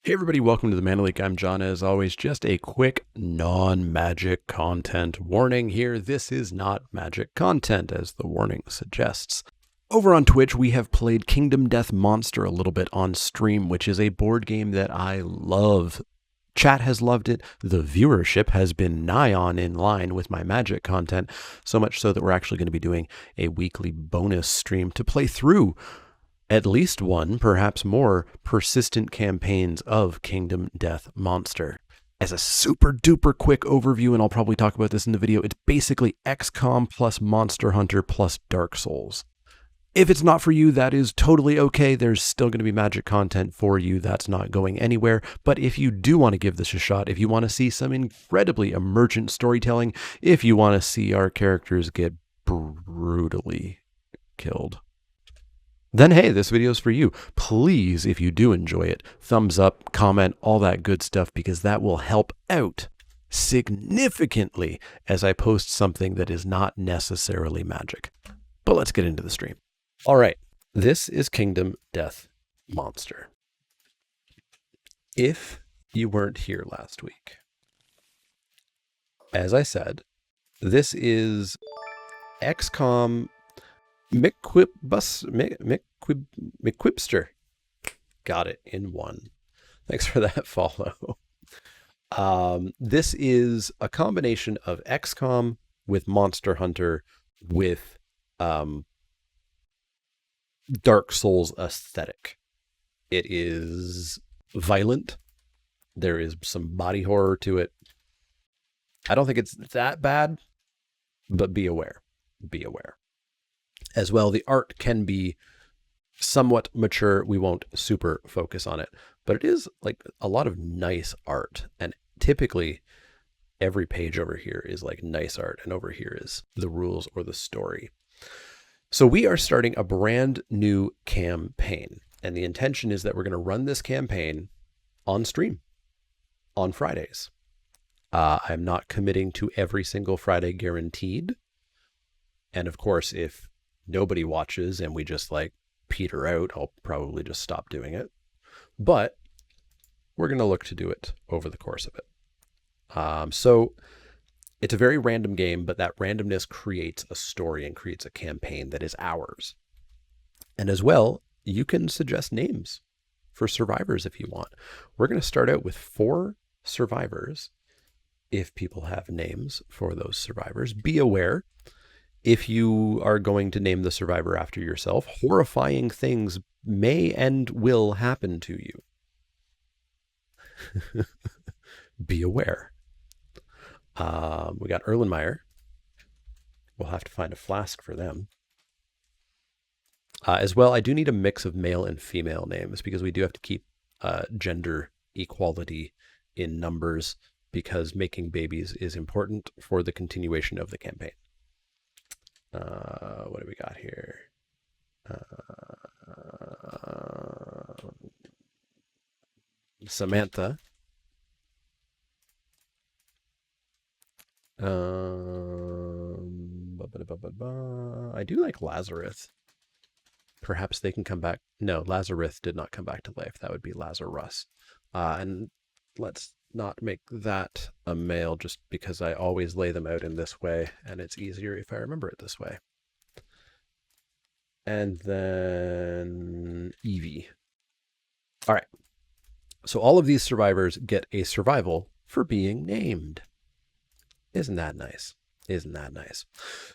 Hey everybody, welcome to the Mana Leak. I'm John. As always, just a quick non-magic content warning here. This is not magic content, as the warning suggests. Over on Twitch, we have played Kingdom Death Monster a little bit on stream, which is a board game that I love. Chat has loved it. The viewership has been nigh on in line with my magic content, so much so that we're actually going to be doing a weekly bonus stream to play through at least one, perhaps more, persistent campaigns of Kingdom Death Monster. As a super duper quick overview, and I'll probably talk about this in the video, it's basically XCOM plus Monster Hunter plus Dark Souls. If it's not for you, that is totally okay. There's still going to be magic content for you. That's not going anywhere. But if you do want to give this a shot, if you want to see some incredibly emergent storytelling, if you want to see our characters get brutally killed, then hey, this video is for you. Please, if you do enjoy it, thumbs up, comment, all that good stuff, because that will help out significantly as I post something that is not necessarily magic. But let's get into the stream. All right, this is Kingdom Death Monster. If you weren't here last week, as I said, this is XCOM McQuibster. Got it in one. Thanks for that follow. This is a combination of XCOM with Monster Hunter with Dark Souls aesthetic. It is violent. There is some body horror to it. I don't think it's that bad, but be aware. Be aware. As well, the art can be somewhat mature. We won't super focus on it, but it is like a lot of nice art. And typically every page over here is like nice art, and over here is the rules or the story. So we are starting a brand new campaign, and the intention is that we're going to run this campaign on stream on Fridays. I'm not committing to every single Friday guaranteed. And of course, if nobody watches and we just like peter out, I'll probably just stop doing it. But we're going to look to do it over the course of it. So it's a very random game, but that randomness creates a story and creates a campaign that is ours. And as well, you can suggest names for survivors if you want. We're going to start out with 4 survivors. If people have names for those survivors, be aware, if you are going to name the survivor after yourself, horrifying things may and will happen to you. Be aware. We got Erlenmeyer. We'll have to find a flask for them. As well, I do need a mix of male and female names because we do have to keep gender equality in numbers, because making babies is important for the continuation of the campaign. What do we got here? Samantha. I do like Lazarus. Perhaps they can come back. No, Lazarus did not come back to life. That would be Lazarus. And let's not make that a male, just because I always lay them out in this way, and it's easier if I remember it this way. And then Evie. All right. So all of these survivors get a survival for being named. Isn't that nice? Isn't that nice?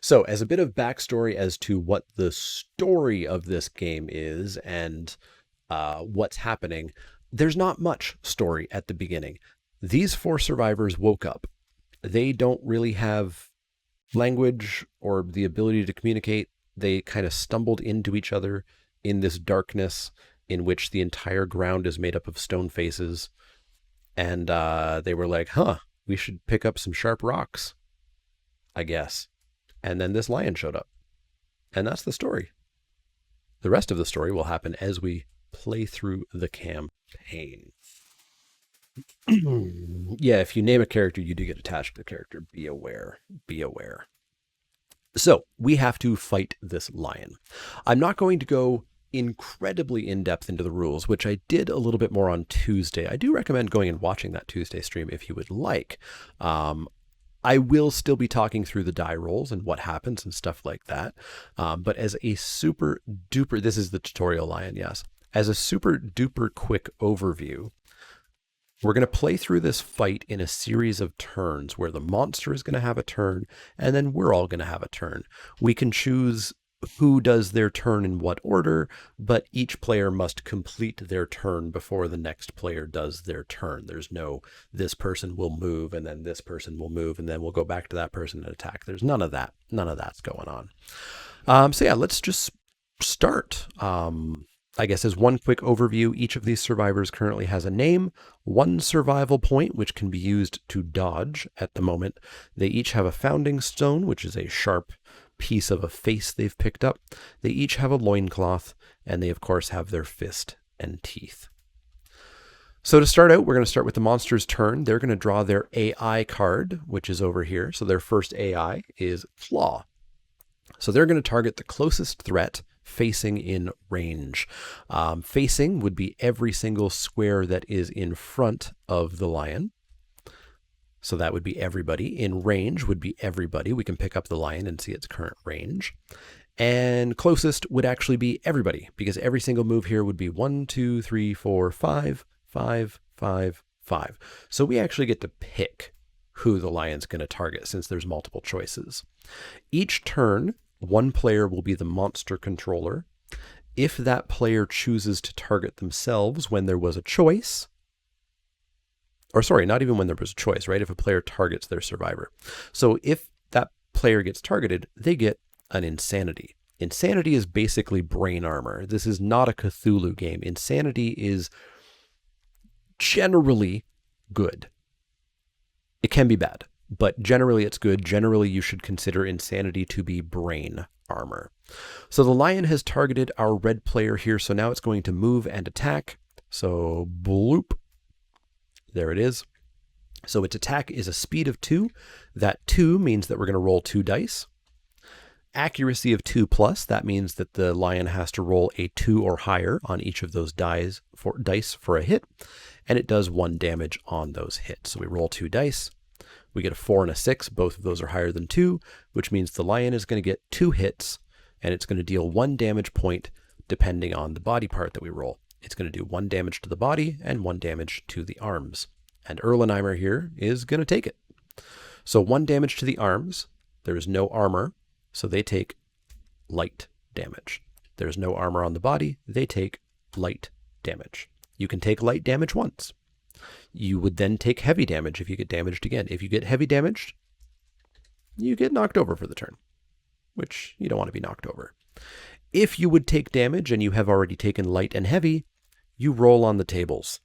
So as a bit of backstory as to what the story of this game is and what's happening, there's not much story at the beginning. These 4 survivors woke up. They don't really have language or the ability to communicate. They kind of stumbled into each other in this darkness in which the entire ground is made up of stone faces. And they were like, we should pick up some sharp rocks, I guess. And then this lion showed up. And that's the story. The rest of the story will happen as we play through the campaign. Yeah, if you name a character, you do get attached to the character. Be aware. Be aware. So we have to fight this lion. I'm not going to go incredibly in-depth into the rules, which I did a little bit more on Tuesday. I do recommend going and watching that Tuesday stream if you would like. I will still be talking through the die rolls and what happens and stuff like that. But as a super duper, this is the tutorial lion, yes. As a super duper quick overview, we're going to play through this fight in a series of turns where the monster is going to have a turn and then we're all going to have a turn. We can choose who does their turn in what order, but each player must complete their turn before the next player does their turn. There's no, this person will move and then this person will move and then we'll go back to that person and attack. There's none of that. None of that's going on. So yeah, let's just start. I guess as one quick overview, each of these survivors currently has a name, one survival point, which can be used to dodge at the moment. They each have a founding stone, which is a sharp piece of a face they've picked up. They each have a loincloth, and they of course have their fist and teeth. So to start out, we're going to start with the monster's turn. They're going to draw their AI card, which is over here. So their first AI is Claw. So they're going to target the closest threat facing in range. Facing would be every single square that is in front of the lion. So that would be everybody. In range would be everybody. We can pick up the lion and see its current range. And closest would actually be everybody, because every single move here would be 1, 2, 3, 4, 5, 5, 5, 5. So we actually get to pick who the lion's going to target since there's multiple choices. Each turn, one player will be the monster controller. If that player chooses to target themselves when there was a choice, or sorry, not even when there was a choice, right? If a player targets their survivor. So if that player gets targeted, they get an insanity. Insanity is basically brain armor. This is not a Cthulhu game. Insanity is generally good. It can be bad, but generally it's good. Generally, you should consider insanity to be brain armor. So the lion has targeted our red player here, so now it's going to move and attack. So bloop. There it is. So its attack is a speed of 2. That 2 means that we're going to roll 2 dice. Accuracy of 2+, that means that the lion has to roll a 2 or higher on each of those dice for a hit, and it does 1 damage on those hits. So we roll 2 dice. We get a 4 and a 6. Both of those are higher than 2, which means the lion is going to get 2 hits, and it's going to deal 1 damage point depending on the body part that we roll. It's going to do 1 damage to the body and 1 damage to the arms. And Erlenmeyer here is going to take it. So 1 damage to the arms. There is no armor, so they take light damage. There's no armor on the body. They take light damage. You can take light damage once. You would then take heavy damage if you get damaged again. If you get heavy damaged, you get knocked over for the turn, which you don't want to be knocked over. If you would take damage and you have already taken light and heavy, you roll on the tables.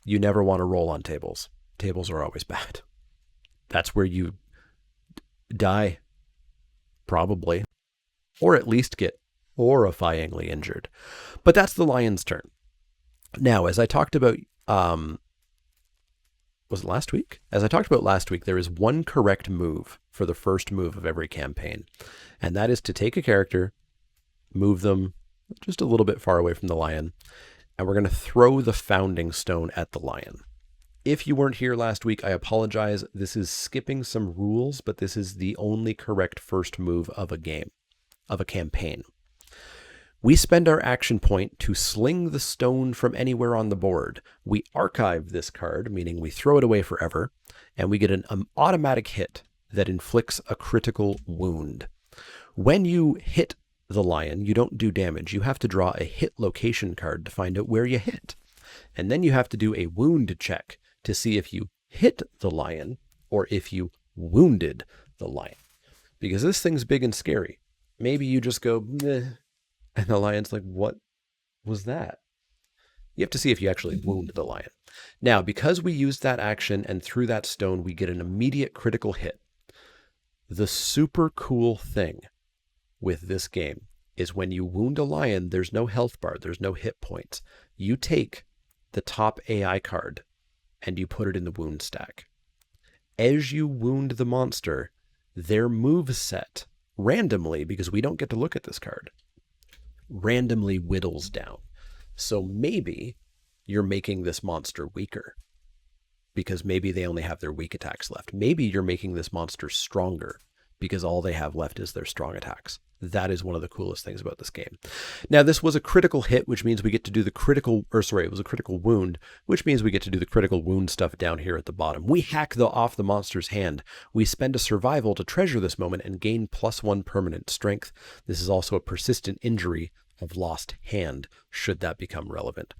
You never want to roll on tables. Tables are always bad. That's where you die, probably, or at least get horrifyingly injured. But that's the lion's turn. Now, as I talked about, was it last week? As I talked about last week, there is one correct move for the first move of every campaign, and that is to take a character, move them just a little bit far away from the lion, and we're going to throw the founding stone at the lion. If you weren't here last week, I apologize. This is skipping some rules, but this is the only correct first move of a game, of a campaign. We spend our action point to sling the stone from anywhere on the board. We archive this card, meaning we throw it away forever, and we get an automatic hit that inflicts a critical wound. When you hit the lion, you don't do damage. You have to draw a hit location card to find out where you hit. And then you have to do a wound check to see if you hit the lion or if you wounded the lion. Because this thing's big and scary. Maybe you just go, meh, and the lion's like, what was that? You have to see if you actually wounded the lion. Now, because we used that action and threw that stone, we get an immediate critical hit. The super cool thing with this game is when you wound a lion, there's no health bar, there's no hit points. You take the top AI card and you put it in the wound stack. As you wound the monster, their move set randomly, because we don't get to look at this card, randomly whittles down. So maybe you're making this monster weaker because maybe they only have their weak attacks left. Maybe you're making this monster stronger because all they have left is their strong attacks. That is one of the coolest things about this game. Now, this was a critical hit, which means we get to do the critical, it was a critical wound, which means we get to do the critical wound stuff down here at the bottom. We hack off the monster's hand. We spend a survival to treasure this moment and gain +1 permanent strength. This is also a persistent injury of lost hand, should that become relevant.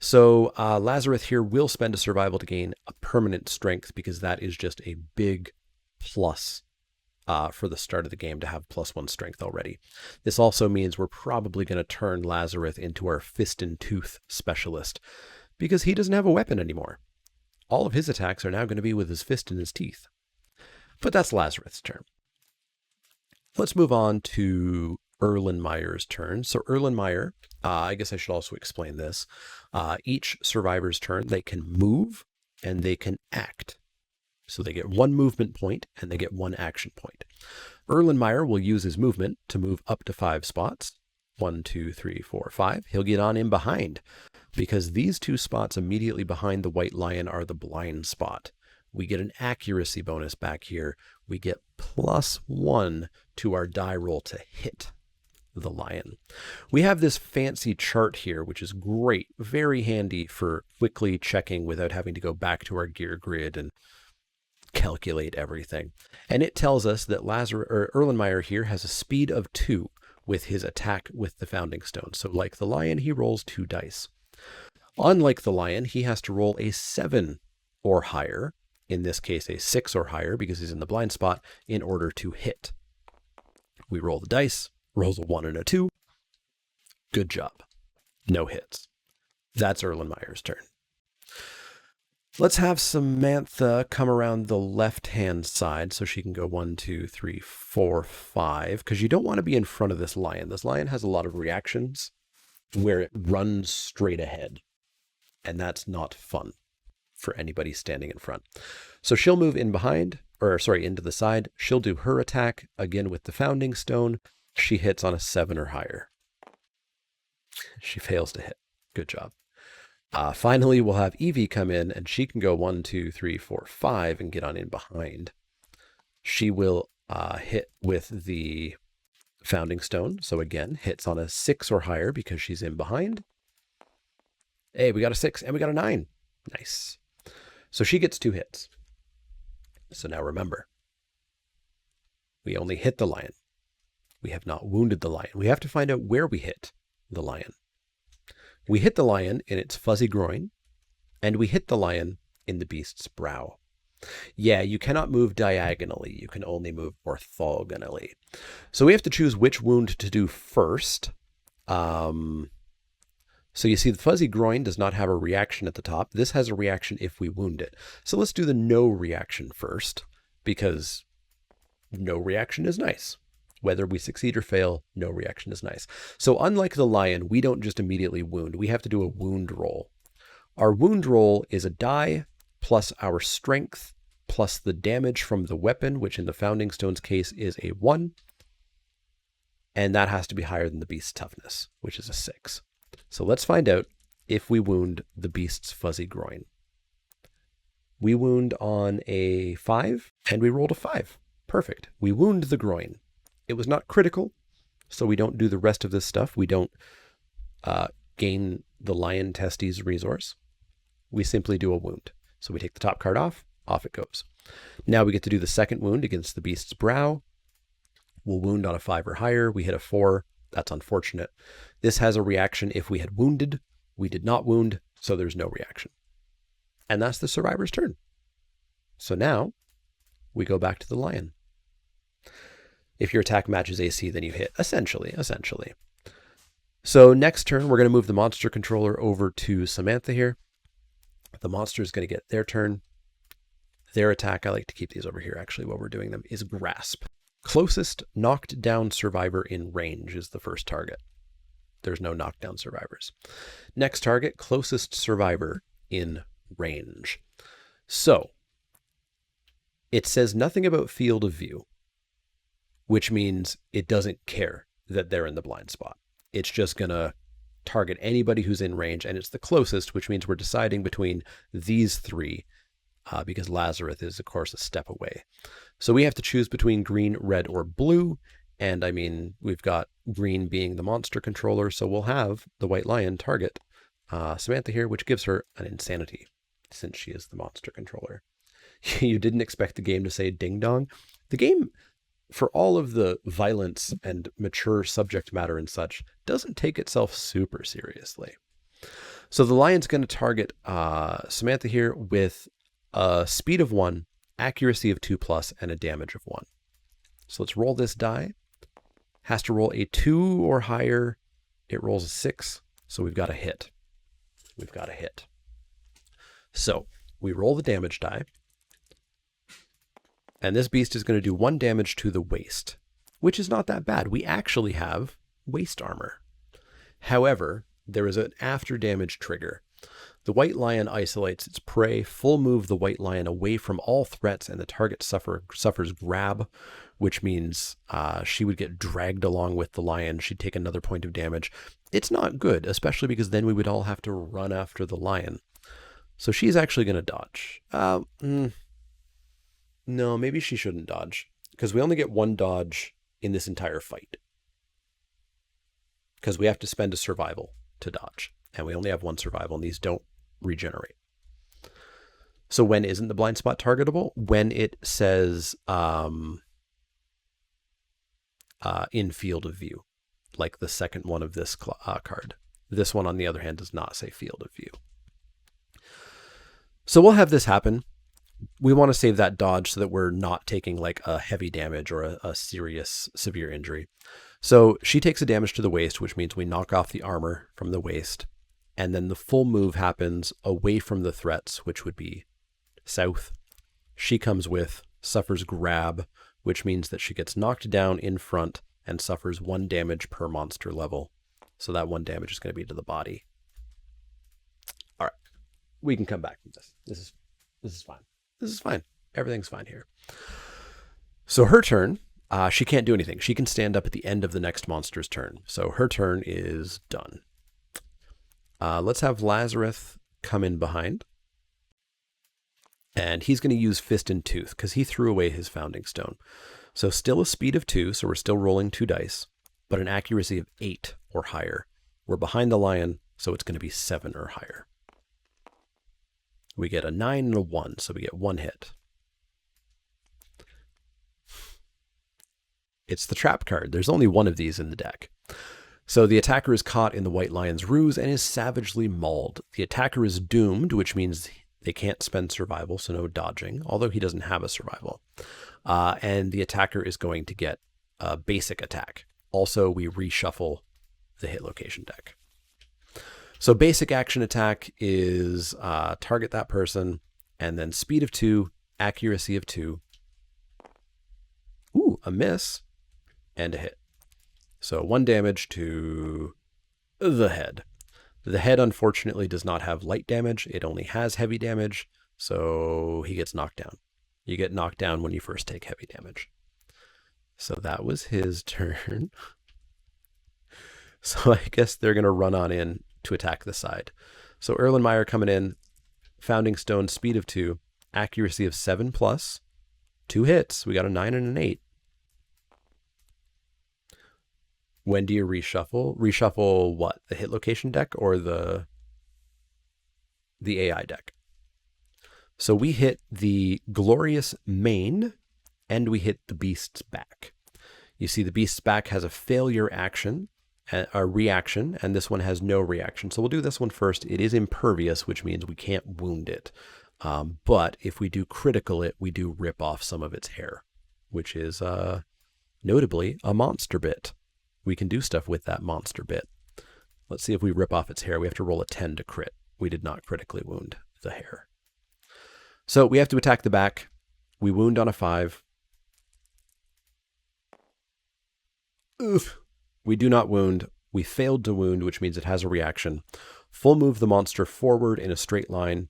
So Lazarus here will spend a survival to gain a permanent strength because that is just a big plus for the start of the game to have +1 strength already. This also means we're probably going to turn Lazarus into our fist and tooth specialist because he doesn't have a weapon anymore. All of his attacks are now going to be with his fist and his teeth. But that's Lazarus' turn. Let's move on to Erlenmeyer's turn. So Erlenmeyer, I guess I should also explain this. Each survivor's turn, they can move and they can act. So they get 1 movement point and they get 1 action point. Erlenmeyer will use his movement to move up to 5 spots. 1, 2, 3, 4, 5. He'll get on in behind because these 2 spots immediately behind the white lion are the blind spot. We get an accuracy bonus back here. We get +1 to our die roll to hit the lion. We have this fancy chart here, which is great, very handy for quickly checking without having to go back to our gear grid and calculate everything. And it tells us that Erlenmeyer here has a speed of 2 with his attack with the founding stone. So like the lion, he rolls 2 dice. Unlike the lion, he has to roll a 7 or higher, in this case a 6 or higher because he's in the blind spot, in order to hit. We roll the dice, rolls a 1 and a 2. Good job. No hits. That's Erlenmeyer's turn. Let's have Samantha come around the left-hand side so she can go 1, 2, 3, 4, 5, because you don't want to be in front of this lion. This lion has a lot of reactions where it runs straight ahead, and that's not fun for anybody standing in front. So she'll move in behind, into the side. She'll do her attack, again with the founding stone. She hits on a 7 or higher. She fails to hit. Good job. Finally, we'll have Evie come in, and she can go 1, 2, 3, 4, 5 and get on in behind. She will hit with the founding stone. So again, hits on a 6 or higher because she's in behind. Hey, we got a 6 and we got a 9. Nice. So she gets 2 hits. So now remember, we only hit the lion. We have not wounded the lion. We have to find out where we hit the lion. We hit the lion in its fuzzy groin, and we hit the lion in the beast's brow. Yeah, you cannot move diagonally. You can only move orthogonally. So we have to choose which wound to do first. So you see the fuzzy groin does not have a reaction at the top. This has a reaction if we wound it. So let's do the no reaction first, because no reaction is nice. Whether we succeed or fail, no reaction is nice. So unlike the lion, we don't just immediately wound. We have to do a wound roll. Our wound roll is a die plus our strength plus the damage from the weapon, which in the founding stone's case is a 1. And that has to be higher than the beast's toughness, which is a 6. So let's find out if we wound the beast's fuzzy groin. We wound on a 5, and we rolled a 5. Perfect. We wound the groin. It was not critical, so we don't do the rest of this stuff. We don't gain the lion testes resource. We simply do a wound. So we take the top card off it goes. Now we get to do the second wound against the beast's brow. We'll wound on a 5 or higher. We hit a 4. That's unfortunate. This has a reaction if we had wounded. We did not wound, so there's no reaction. And that's the survivor's turn. So now we go back to the lion. If your attack matches AC, then you hit, essentially. So next turn, we're going to move the monster controller over to Samantha here. The monster is going to get their turn. Their attack, I like to keep these over here actually while we're doing them, is Grasp. Closest knocked down survivor in range is the first target. There's no knockdown survivors. Next target, closest survivor in range. So it says nothing about field of view, which means it doesn't care that they're in the blind spot. It's just going to target anybody who's in range, and it's the closest, which means we're deciding between these three, because Lazarus is, of course, a step away. So we have to choose between green, red, or blue, and I mean, we've got green being the monster controller, so we'll have the White Lion target Samantha here, which gives her an insanity, since she is the monster controller. You didn't expect the game to say ding dong. The game, for all of the violence and mature subject matter and such, doesn't take itself super seriously. So the lion's going to target Samantha here with a speed of 1, accuracy of 2+, and a damage of 1. So let's roll this die. Has to roll a 2 or higher. It rolls a 6, so we've got a hit. We've got a hit. So we roll the damage die. And this beast is going to do 1 damage to the waist, which is not that bad. We actually have waist armor. However, there is an after damage trigger. The White Lion isolates its prey, full move the White Lion away from all threats, and the target suffers grab, which means she would get dragged along with the lion. She'd take another point of damage. It's not good, especially because then we would all have to run after the lion. So she's actually going to dodge. No, maybe she shouldn't dodge, because we only get 1 dodge in this entire fight. Because we have to spend a survival to dodge, and we only have 1 survival, and these don't regenerate. So when isn't the blind spot targetable? When it says in field of view, like the second one of this card. This one, on the other hand, does not say field of view. So we'll have this happen. We want to save that dodge so that we're not taking like a heavy damage or a serious, severe injury. So she takes a damage to the waist, which means we knock off the armor from the waist. And then the full move happens away from the threats, which would be south. She comes with, suffers grab, which means that she gets knocked down in front and suffers 1 damage per monster level. So that 1 damage is going to be to the body. All right. We can come back from this. This is fine. This is fine. Everything's fine here. So her turn, she can't do anything. She can stand up at the end of the next monster's turn. So her turn is done. Let's have Lazarus come in behind. And he's going to use Fist and Tooth because he threw away his Founding Stone. So still a speed of 2, so we're still rolling 2 dice, but an accuracy of 8 or higher. We're behind the lion, so it's going to be 7 or higher. We get a 9 and a 1, so we get 1 hit. It's the trap card. There's only 1 of these in the deck. So the attacker is caught in the White Lion's ruse and is savagely mauled. The attacker is doomed, which means they can't spend survival, so no dodging, although he doesn't have a survival. And the attacker is going to get a basic attack. Also, we reshuffle the hit location deck. So basic action attack is target that person, and then speed of 2, accuracy of 2. Ooh, a miss, and a hit. So 1 damage to the head. The head, unfortunately, does not have light damage. It only has heavy damage, so he gets knocked down. You get knocked down when you first take heavy damage. So that was his turn. So I guess they're going to run on in to attack the side. So Erlenmeyer coming in, Founding Stone, speed of 2, accuracy of 7+, 2 hits. We got a 9 and an 8. When do you reshuffle? Reshuffle what? The hit location deck or the AI deck? So we hit the Glorious Mane and we hit the Beast's Back. You see the Beast's Back has a failure action, a reaction, and this one has no reaction. So we'll do this one first. It is impervious, which means we can't wound it. But if we do critical it, we do rip off some of its hair, which is notably a monster bit. We can do stuff with that monster bit. Let's see if we rip off its hair. We have to roll a 10 to crit. We did not critically wound the hair. So we have to attack the back. We wound on a 5. Oof. We do not wound. We failed to wound, which means it has a reaction. Full move the monster forward in a straight line.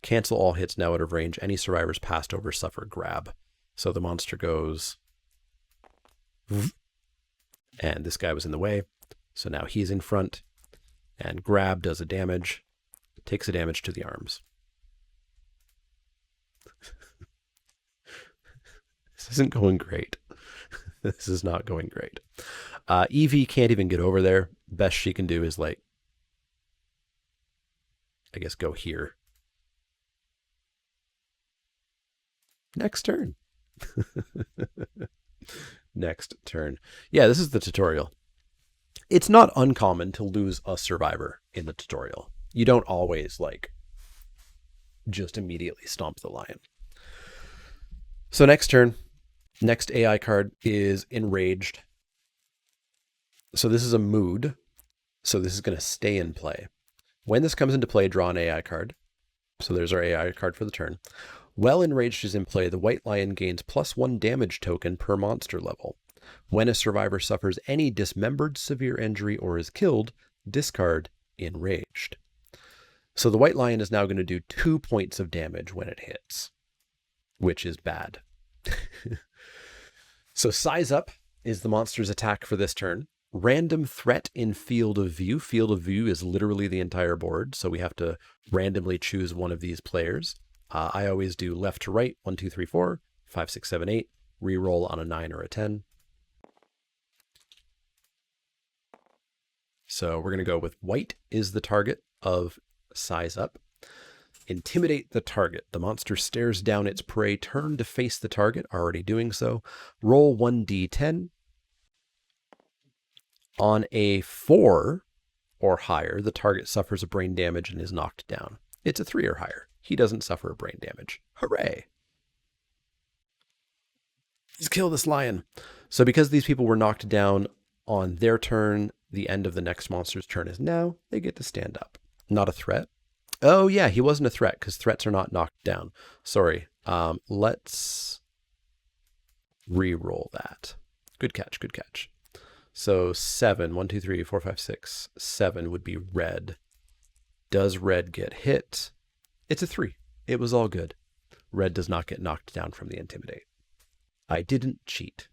Cancel all hits now out of range. Any survivors passed over suffer grab. So the monster goes... And this guy was in the way. So now he's in front, and grab does a damage, takes a damage to the arms. This isn't going great. This is not going great. Evie can't even get over there. Best she can do is, like, I guess go here. Next turn. Next turn. Yeah, this is the tutorial. It's not uncommon to lose a survivor in the tutorial. You don't always, like, just immediately stomp the lion. So next turn, next AI card is Enraged. So this is a mood. So this is going to stay in play. When this comes into play, draw an AI card. So there's our AI card for the turn. While Enraged is in play, the white lion gains +1 damage token per monster level. When a survivor suffers any dismembered, severe injury, or is killed, discard Enraged. So the white lion is now going to do 2 points of damage when it hits, which is bad. So Size Up is the monster's attack for this turn. Random threat in field of view. Field of view is literally the entire board, so we have to randomly choose one of these players. I always do left to right, 1, 2, 3, 4, 5, 6, 7, 8. Reroll on a 9 or a 10. So we're going to go with white is the target of Size Up. Intimidate the target. The monster stares down its prey, turn to face the target, already doing so. Roll 1d10. On a 4 or higher, the target suffers a brain damage and is knocked down. It's a 3 or higher. He doesn't suffer a brain damage. Hooray! Let's kill this lion. So because these people were knocked down on their turn, the end of the next monster's turn is now. They get to stand up. Not a threat. Oh yeah, he wasn't a threat because threats are not knocked down. Sorry. Let's re-roll that. Good catch, good catch. So 7, 1, 2, 3, 4, 5, 6, 7 would be red. Does red get hit? It's a 3. It was all good. Red does not get knocked down from the Intimidate. I didn't cheat.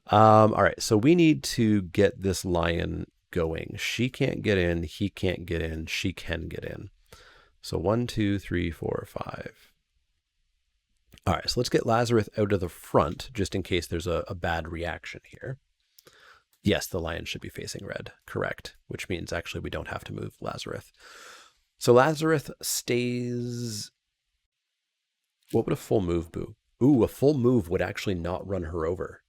All right, so we need to get this lion going. She can't get in, he can't get in, she can get in. So 1, 2, 3, 4, 5. All right, so let's get Lazarus out of the front just in case there's a bad reaction here. Yes, the lion should be facing red, correct, which means actually we don't have to move Lazarus. So Lazarus stays... What would a full move be? Ooh, a full move would actually not run her over.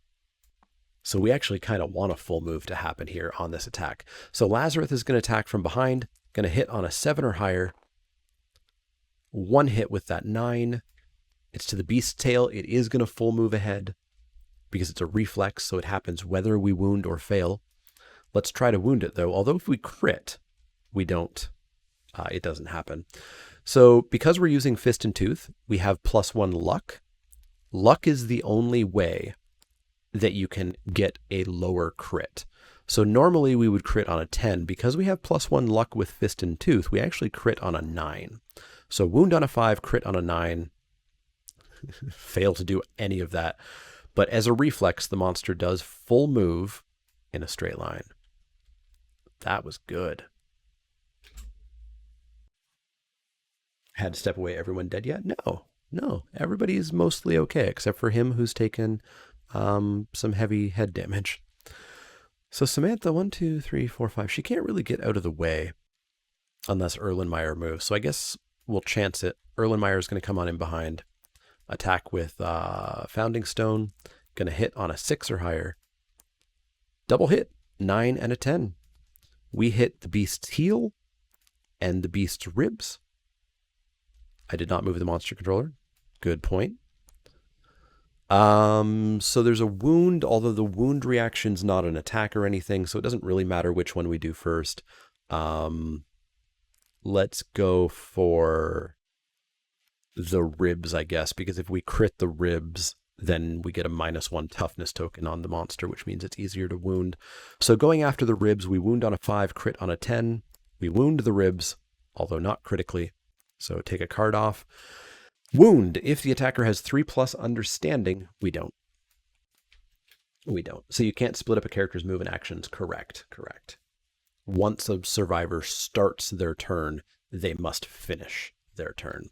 So we actually kind of want a full move to happen here on this attack. So Lazarus is going to attack from behind, going to hit on a 7 or higher. 1 hit with that 9. It's to the beast's tail. It is going to full move ahead because it's a reflex, so it happens whether we wound or fail. Let's try to wound it, though. Although if we crit, we don't. It doesn't happen. So because we're using Fist and Tooth, we have +1 luck. Luck is the only way that you can get a lower crit. So normally we would crit on a 10. Because we have +1 luck with Fist and Tooth, we actually crit on a 9. So wound on a 5, crit on a 9. Fail to do any of that. But as a reflex, the monster does full move in a straight line. That was good. Had to step away. Everyone dead yet? No. Everybody's mostly okay, except for him who's taken some heavy head damage. So Samantha, 1, 2, 3, 4, 5. She can't really get out of the way unless Erlenmeyer moves. So I guess we'll chance it. Erlenmeyer is going to come on in behind. Attack with Founding Stone. Going to hit on a 6 or higher. Double hit. 9 and a 10. We hit the beast's heel and the beast's ribs. I did not move the monster controller. Good point. So there's a wound, although the wound reaction's not an attack or anything, so it doesn't really matter which one we do first. Let's go for the ribs, I guess, because if we crit the ribs, then we get a -1 toughness token on the monster, which means it's easier to wound. So going after the ribs, we wound on a 5, crit on a 10. We wound the ribs, although not critically. So take a card off. Wound. If the attacker has 3+ understanding, we don't. We don't. So you can't split up a character's move and actions. Correct. Correct. Once a survivor starts their turn, they must finish their turn.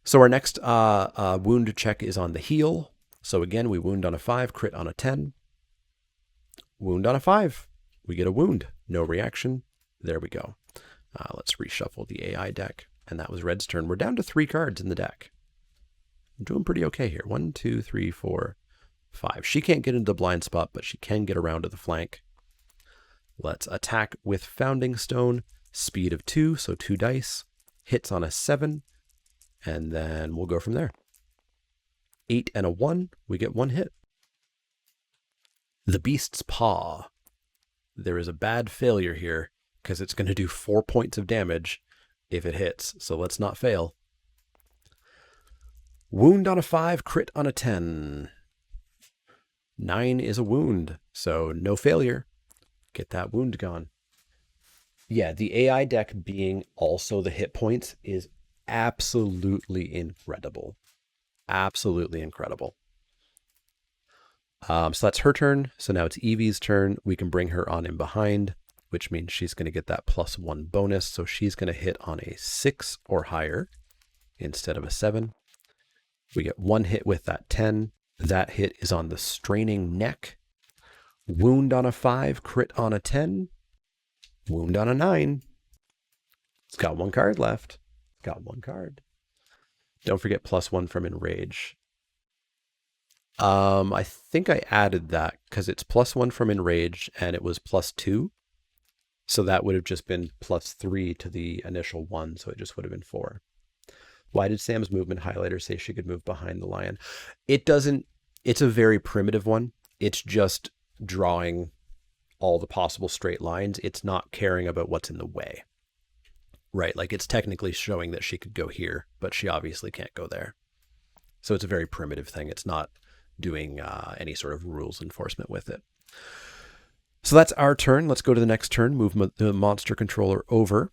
So our next wound check is on the heal. So again, we wound on a 5, crit on a 10. Wound on a 5. We get a wound. No reaction. There we go. Let's reshuffle the AI deck. And that was Red's turn. We're down to 3 cards in the deck. I'm doing pretty okay here. 1, 2, 3, 4, 5. She can't get into the blind spot, but she can get around to the flank. Let's attack with Founding Stone. Speed of 2, so 2 dice. Hits on a 7. And then we'll go from there. 8 and a 1, we get 1 hit. The Beast's Paw. There is a bad failure here because it's going to do 4 points of damage if it hits, so let's not fail. Wound on a 5, crit on a 10. 9 is a wound, so no failure. Get that wound gone. Yeah, the AI deck being also the hit points is absolutely incredible. Absolutely incredible. So that's her turn. So now it's Evie's turn. We can bring her on in behind, which means she's going to get that +1 bonus. So she's going to hit on a 6 or higher instead of a 7. We get 1 hit with that 10. That hit is on the Straining Neck. Wound on a 5, crit on a 10. Wound on a 9. It's got 1 card left. Got 1 card. Don't forget +1 from Enrage. I think I added that because it's +1 from Enrage and it was +2. So that would have just been +3 to the initial 1. So it just would have been 4. Why did Sam's movement highlighter say she could move behind the lion? It doesn't, it's a very primitive one. It's just drawing all the possible straight lines. It's not caring about what's in the way. Right, like it's technically showing that she could go here, but she obviously can't go there. So it's a very primitive thing. It's not doing any sort of rules enforcement with it. So that's our turn. Let's go to the next turn. Move the monster controller over.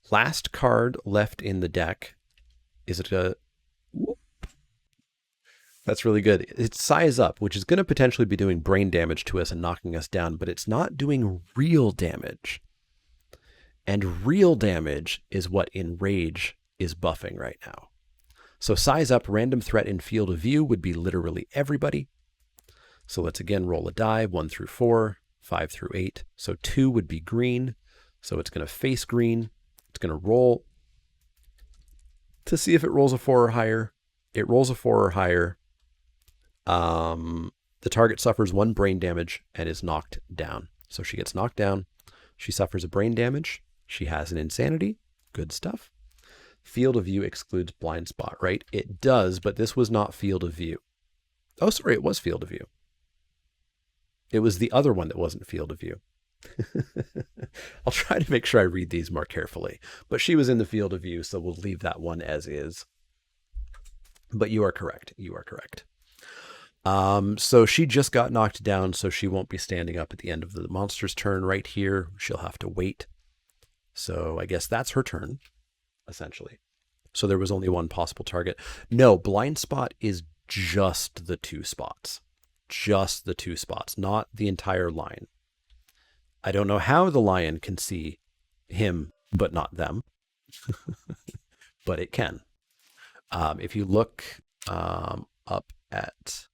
Last card left in the deck. Is it a... That's really good. It's Size Up, which is going to potentially be doing brain damage to us and knocking us down, but it's not doing real damage. And real damage is what Enrage is buffing right now. So Size Up, random threat in field of view would be literally everybody. So let's again roll a die, 1 through 4, 5 through 8. So 2 would be green. So it's going to face green. It's going to roll to see if it rolls a 4 or higher. It rolls a 4 or higher. The target suffers 1 brain damage and is knocked down. So she gets knocked down. She suffers a brain damage. She has an insanity. Good stuff. Field of view excludes blind spot, right? It does, but this was not field of view. Oh, sorry, it was field of view. It was the other one that wasn't field of view. I'll try to make sure I read these more carefully. But she was in the field of view, so we'll leave that one as is. But you are correct. You are correct. So she just got knocked down, so she won't be standing up at the end of the monster's turn right here. She'll have to wait. So I guess that's her turn, essentially. So there was only 1 possible target. No, blind spot is just the 2 spots. Just the 2 spots, not the entire line. I don't know how the lion can see him, but not them. But it can. If you look up at...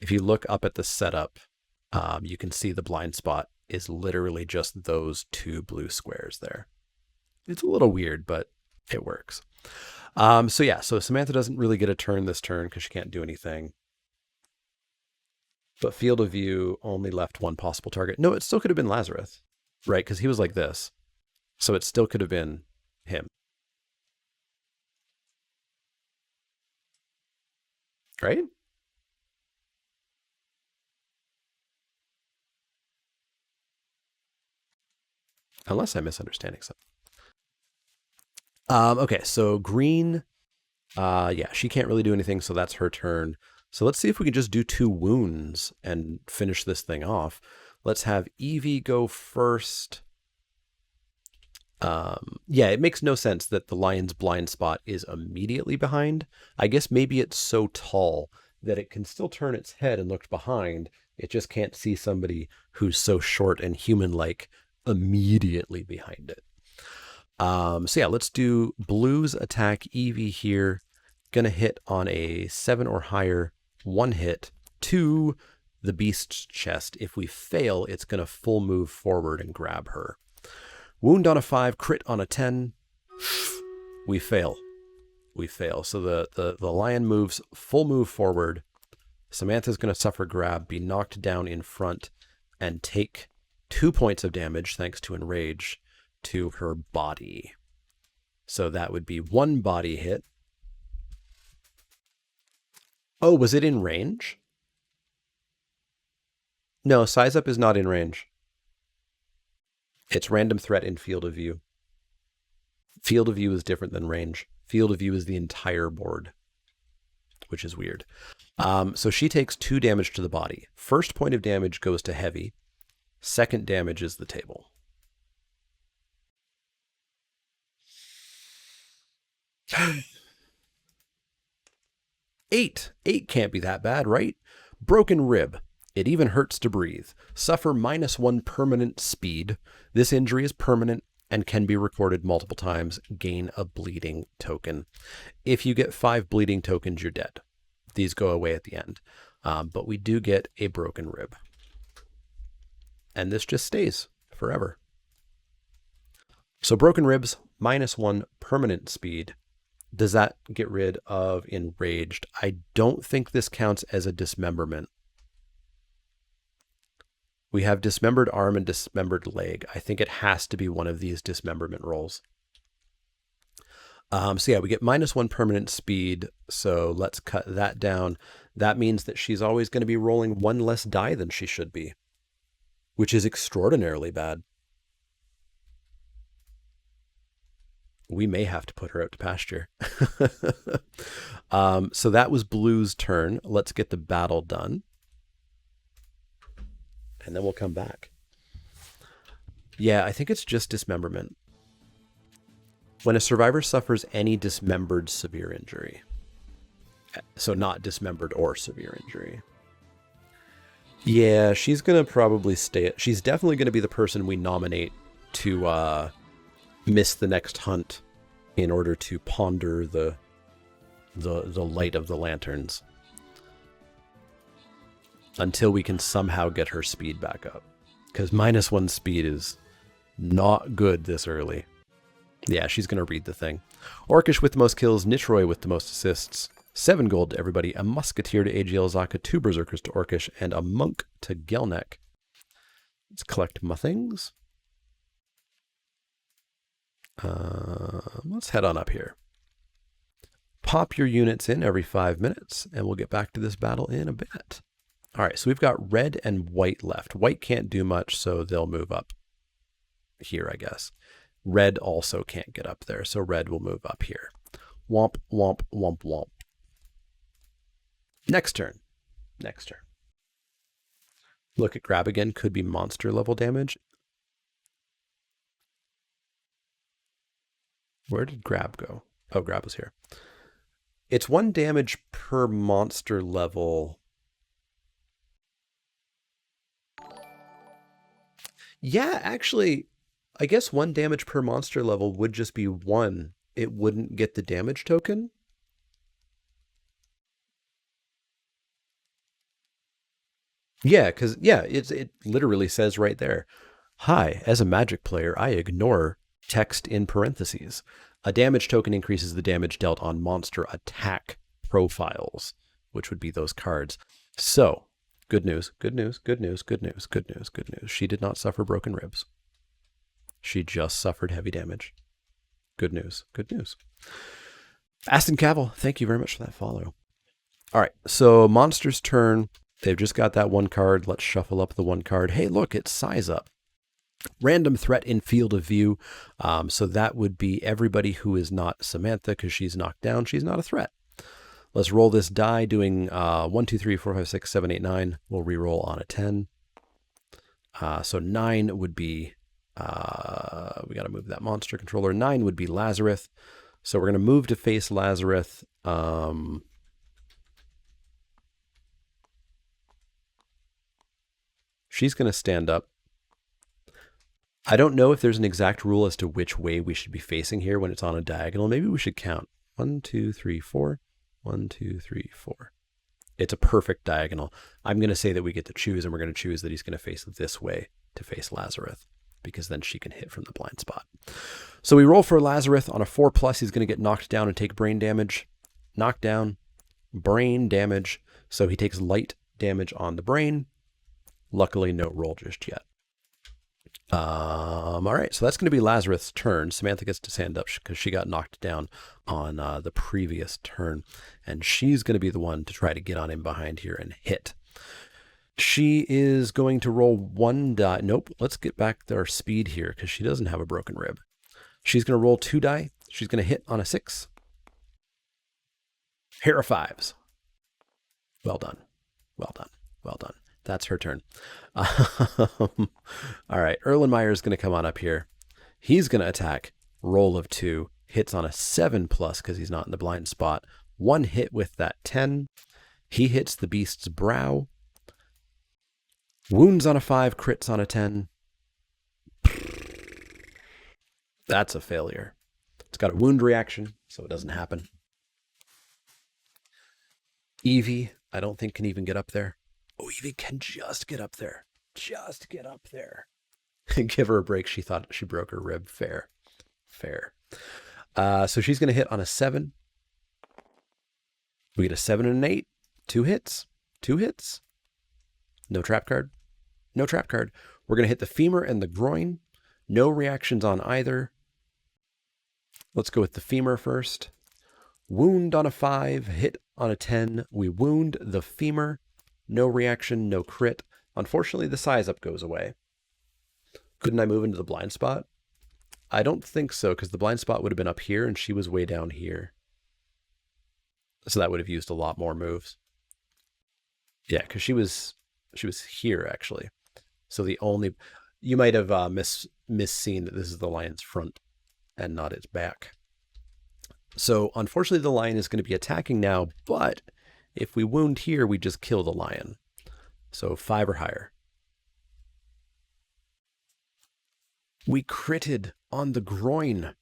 If you look up at the setup, you can see the blind spot is literally just those 2 blue squares there. It's a little weird, but it works. So yeah, so Samantha doesn't really get a turn this turn because she can't do anything. But field of view only left 1 possible target. No, it still could have been Lazarus, right? Because he was like this. So it still could have been him. Right? Unless I'm misunderstanding something. Okay, so green, yeah, she can't really do anything, so that's her turn. So let's see if we can just do 2 wounds and finish this thing off. Let's have Evie go first. Yeah, it makes no sense that the lion's blind spot is immediately behind. I guess maybe it's so tall that it can still turn its head and look behind. It just can't see somebody who's so short and human-like immediately behind it. So yeah, let's do blues attack Eevee here. Gonna hit on a 7 or higher, 1 hit to the beast's chest. If we fail, it's gonna full move forward and grab her. Wound on a 5, crit on a 10. We fail. We fail. So the lion moves full move forward. Samantha's going to suffer grab, be knocked down in front, and take 2 points of damage thanks to enrage to her body. So that would be 1 body hit. Oh, was it in range? No, size up is not in range. It's random threat in field of view. Field of view is different than range. Field of view is the entire board, which is weird. So she takes 2 damage to the body. First point of damage goes to heavy. Second damage is the table. Eight can't be that bad, right? Broken rib. It even hurts to breathe. Suffer -1 permanent speed. This injury is permanent and can be recorded multiple times. Gain a bleeding token. If you get 5 bleeding tokens, you're dead. These go away at the end. But we do get a broken rib. And this just stays forever. So broken ribs, -1 permanent speed. Does that get rid of enraged? I don't think this counts as a dismemberment. We have dismembered arm and dismembered leg. I think it has to be one of these dismemberment rolls. So yeah, we get -1 permanent speed. So let's cut that down. That means that she's always going to be rolling 1 less die than she should be, which is extraordinarily bad. We may have to put her out to pasture. So that was Blue's turn. Let's get the battle done. And then we'll come back. Yeah, I think it's just dismemberment. When a survivor suffers any dismembered severe injury. So not dismembered or severe injury. Yeah, she's going to probably stay. She's definitely going to be the person we nominate to miss the next hunt in order to ponder the light of the lanterns. Until we can somehow get her speed back up. Because -1 speed is not good this early. Yeah, she's going to read the thing. Orcish with the most kills, Nitroy with the most assists. 7 gold to everybody, a Musketeer to AGL Zaka, 2 Berserkers to Orcish, and a Monk to Gelnek. Let's collect my things. Let's head on up here. Pop your units in every 5 minutes, and we'll get back to this battle in a bit. All right, so we've got red and white left. White can't do much, so they'll move up here, I guess. Red also can't get up there, so red will move up here. Womp, womp, womp, womp. Next turn. Next turn. Look at grab again. Could be monster level damage. Where did grab go? Oh, grab was here. It's 1 damage per monster level. Yeah, actually, I guess 1 damage per monster level would just be 1. It wouldn't get the damage token. Yeah, because, yeah, it literally says right there, hi, as a magic player, I ignore text in parentheses. A damage token increases the damage dealt on monster attack profiles, which would be those cards. So, good news, good news, good news, good news, good news, good news. She did not suffer broken ribs. She just suffered heavy damage. Good news, good news. Aston Cavill, thank you very much for that follow. All right, so monster's turn. They've just got that 1 card. Let's shuffle up the 1 card. Hey, look, it's size up. Random threat in field of view. So that would be everybody who is not Samantha because she's knocked down. She's not a threat. Let's roll this die doing 1, 2, 3, 4, 5, 6, 7, 8, 9. We'll re-roll on a 10. So 9 would be We got to move that monster controller. 9 would be Lazarus. So we're going to move to face Lazarus. She's going to stand up. I don't know if there's an exact rule as to which way we should be facing here when it's on a diagonal. Maybe we should count. 1, 2, 3, 4. 1, 2, 3, 4. It's a perfect diagonal. I'm going to say that we get to choose, and we're going to choose that he's going to face this way to face Lazarus, because then she can hit from the blind spot. So we roll for Lazarus. On a 4+, he's going to get knocked down and take brain damage. Knocked down, brain damage. So he takes light damage on the brain. Luckily, no roll just yet. All right, so that's going to be Lazarus' turn. Samantha gets to stand up because she got knocked down on the previous turn, and she's going to be the one to try to get on him behind here and hit. She is going to roll 1 die. Nope, let's get back our speed here because she doesn't have a broken rib. She's going to roll 2 die. She's going to hit on a 6. Pair of 5s. Well done. Well done. Well done. That's her turn. All right, Erlenmeyer is going to come on up here. He's going to attack. Roll of 2. Hits on a 7+ because he's not in the blind spot. 1 hit with that 10. He hits the beast's brow. Wounds on a 5, crits on a 10. That's a failure. It's got a wound reaction, so it doesn't happen. Evie, I don't think can even get up there. Oh, Evie can just get up there. Just get up there. Give her a break. She thought she broke her rib. Fair. Fair. So she's going to hit on a 7. We get a 7 and an 8. 2 hits. 2 hits. No trap card. No trap card. We're going to hit the femur and the groin. No reactions on either. Let's go with the femur first. Wound on a 5. Hit on a 10. We wound the femur. No reaction, no crit. Unfortunately, the size up goes away. Couldn't I move into the blind spot? I don't think so, because the blind spot would have been up here, and she was way down here. So that would have used a lot more moves. Yeah, because she was here, actually. So the only... You might have misseen that this is the lion's front and not its back. So unfortunately, the lion is going to be attacking now, but... If we wound here, we just kill the lion. So 5 or higher. We critted on the groin.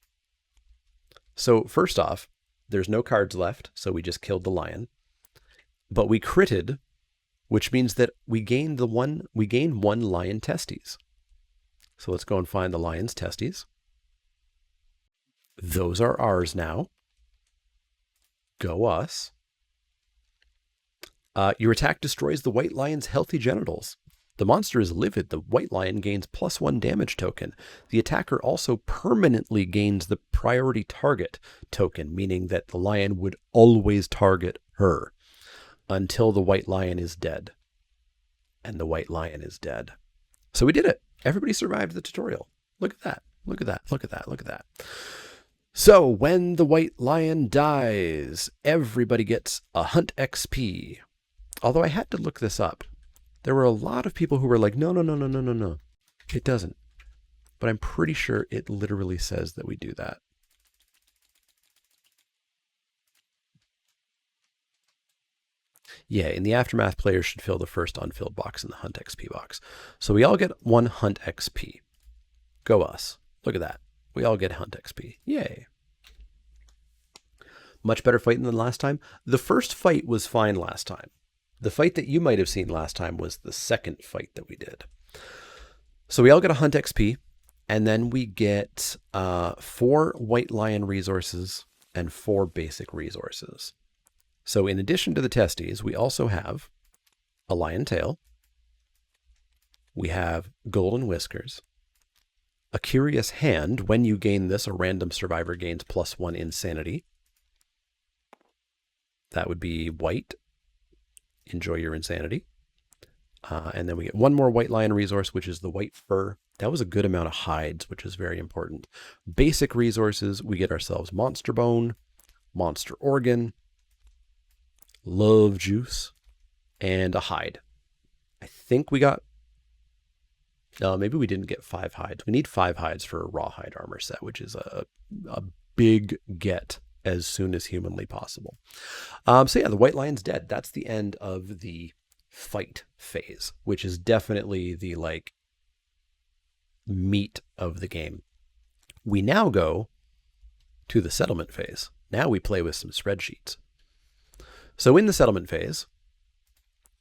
So first off, there's no cards left, so we just killed the lion. But we critted, which means that we gain 1 lion testes. So let's go and find the lion's testes. Those are ours now. Go us. Your attack destroys the white lion's healthy genitals. The monster is livid. The white lion gains +1 damage token. The attacker also permanently gains the priority target token, meaning that the lion would always target her until the white lion is dead. And the white lion is dead. So we did it. Everybody survived the tutorial. Look at that. Look at that. Look at that. Look at that. So when the white lion dies, everybody gets a hunt XP. Although I had to look this up. There were a lot of people who were like, no. It doesn't. But I'm pretty sure it literally says that we do that. Yeah, in the Aftermath, players should fill the first unfilled box in the Hunt XP box. So we all get 1 Hunt XP. Go us. Look at that. We all get Hunt XP. Yay. Much better fighting than last time. The first fight was fine last time. The fight that you might have seen last time was the second fight that we did. So we all get a Hunt XP, and then we get 4 White Lion resources and 4 basic resources. So in addition to the testes, we also have a lion tail. We have golden whiskers. A curious hand. When you gain this, a random survivor gains +1 insanity. That would be white. Enjoy your insanity. And then we get 1 more white lion resource, which is the white fur. That was a good amount of hides, which is very important. Basic resources, we get ourselves monster bone, monster organ, love juice, and a hide. I think we got Maybe we didn't get 5 hides. We need 5 hides for a rawhide armor set, which is a big get as soon as humanly possible. So yeah, the White Lion's dead. That's the end of the fight phase, which is definitely the like meat of the game. We now go to the settlement phase. Now we play with some spreadsheets. So in the settlement phase,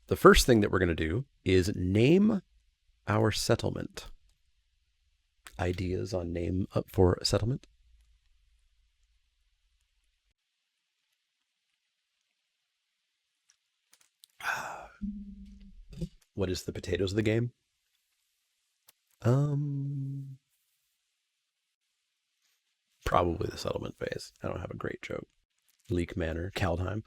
the first thing that we're going to do is name our settlement. Ideas on name up for a settlement? What is the potatoes of the game? Probably the settlement phase. I don't have a great joke. Leak Manor, Kaldheim.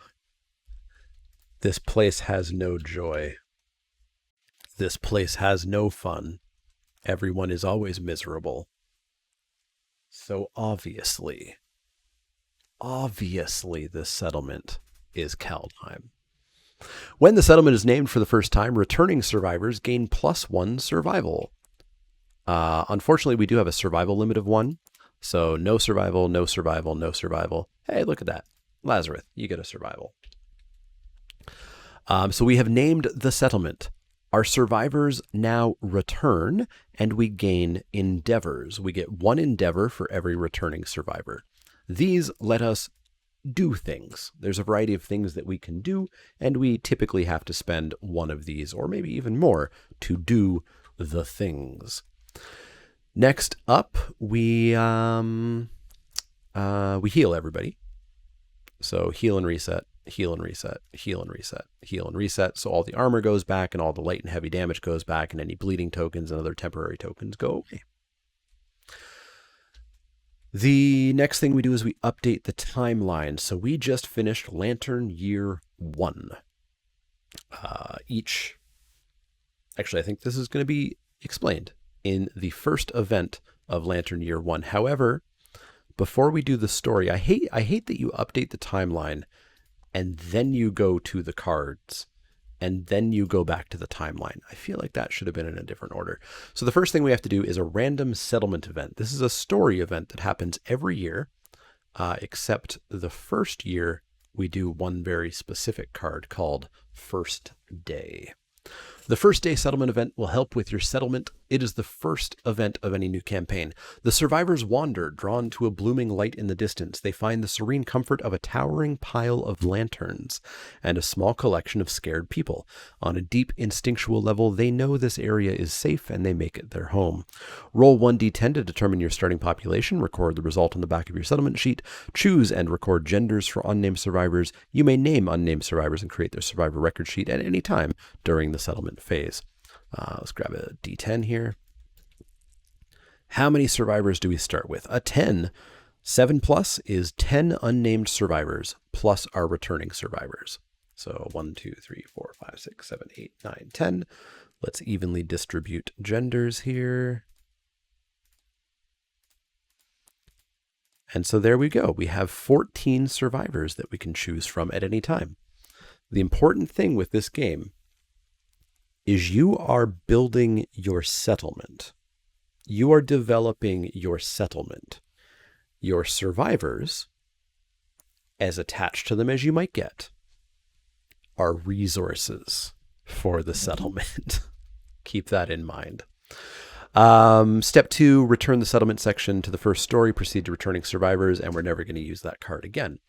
This place has no joy. This place has no fun. Everyone is always miserable. So obviously this settlement is Kaldheim. When the settlement is named for the first time, returning survivors gain +1 survival. Unfortunately, we do have a survival limit of 1. So no survival, no survival, no survival. Hey, look at that. Lazarus, you get a survival. So we have named the settlement. Our survivors now return, and we gain endeavors. We get 1 endeavor for every returning survivor. These let us do things. There's a variety of things that we can do, and we typically have to spend 1 of these, or maybe even more, to do the things. Next up, we heal everybody. So heal and reset, heal and reset, heal and reset, heal and reset. So all the armor goes back, and all the light and heavy damage goes back, and any bleeding tokens and other temporary tokens go away. The next thing we do is we update the timeline. So we just finished Lantern Year 1. Actually, I think this is going to be explained in the first event of Lantern Year 1. However, before we do the story, I hate that you update the timeline and then you go to the cards and then you go back to the timeline. I feel like that should have been in a different order. So the first thing we have to do is a random settlement event. This is a story event that happens every year, except the first year we do one very specific card called First Day. The First Day settlement event will help with your settlement. It is the first event of any new campaign. The survivors wander, drawn to a blooming light in the distance. They find the serene comfort of a towering pile of lanterns and a small collection of scared people. On a deep instinctual level, they know this area is safe and they make it their home. Roll 1d10 to determine your starting population. Record the result on the back of your settlement sheet. Choose and record genders for unnamed survivors. You may name unnamed survivors and create their survivor record sheet at any time during the settlement phase. Let's grab a d10 here. How many survivors do we start with? A 10. 7 plus is 10 unnamed survivors plus our returning survivors. So 1, 2, 3, 4, 5, 6, 7, 8, 9, 10. Let's evenly distribute genders here. And so there we go. We have 14 survivors that we can choose from at any time. The important thing with this game is you are building your settlement. You are developing your settlement. Your survivors, as attached to them as you might get, are resources for the settlement. Keep that in mind. Step 2, return the settlement section to the first story, proceed to returning survivors, and we're never going to use that card again.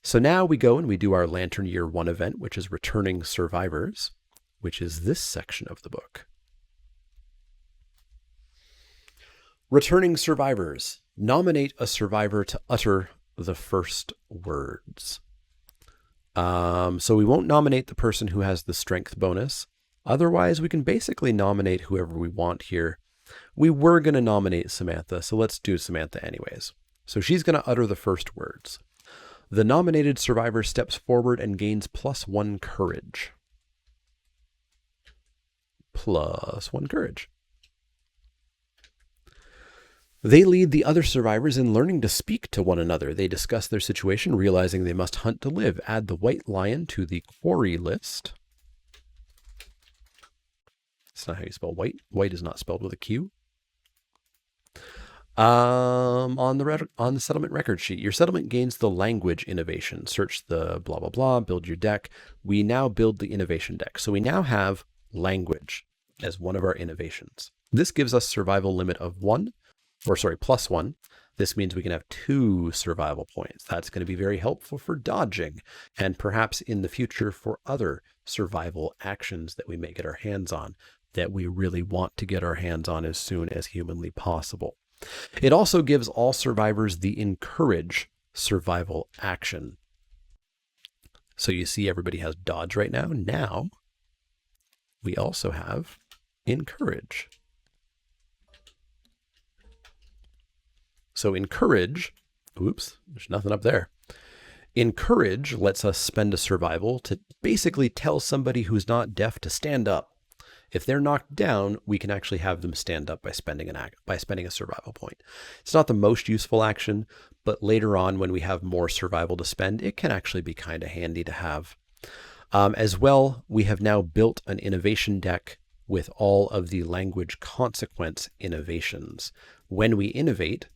So now we go and we do our Lantern Year 1 event, which is returning survivors, which is this section of the book. Returning survivors. Nominate a survivor to utter the first words. So we won't nominate the person who has the strength bonus. Otherwise, we can basically nominate whoever we want here. We were going to nominate Samantha, so let's do Samantha anyways. So she's going to utter the first words. The nominated survivor steps forward and gains +1 courage. +1 courage. They lead the other survivors in learning to speak to one another. They discuss their situation, realizing they must hunt to live. Add the White Lion to the quarry list. That's not how you spell white. White is not spelled with a Q. On the settlement record sheet, your settlement gains the language innovation. Search the blah, blah, blah, build your deck. We now build the innovation deck. So we now have language as one of our innovations. This gives us survival limit of +1. This means we can have 2 survival points. That's going to be very helpful for dodging and perhaps in the future for other survival actions that we may get our hands on that we really want to get our hands on as soon as humanly possible. It also gives all survivors the encourage survival action. So you see everybody has dodge right now. Now we also have encourage. So encourage, oops, there's nothing up there. Encourage lets us spend a survival to basically tell somebody who's not deaf to stand up. If they're knocked down, we can actually have them stand up by spending a survival point. It's not the most useful action, but later on when we have more survival to spend, it can actually be kind of handy to have. As well, we have now built an innovation deck with all of the language consequence innovations. When we innovate,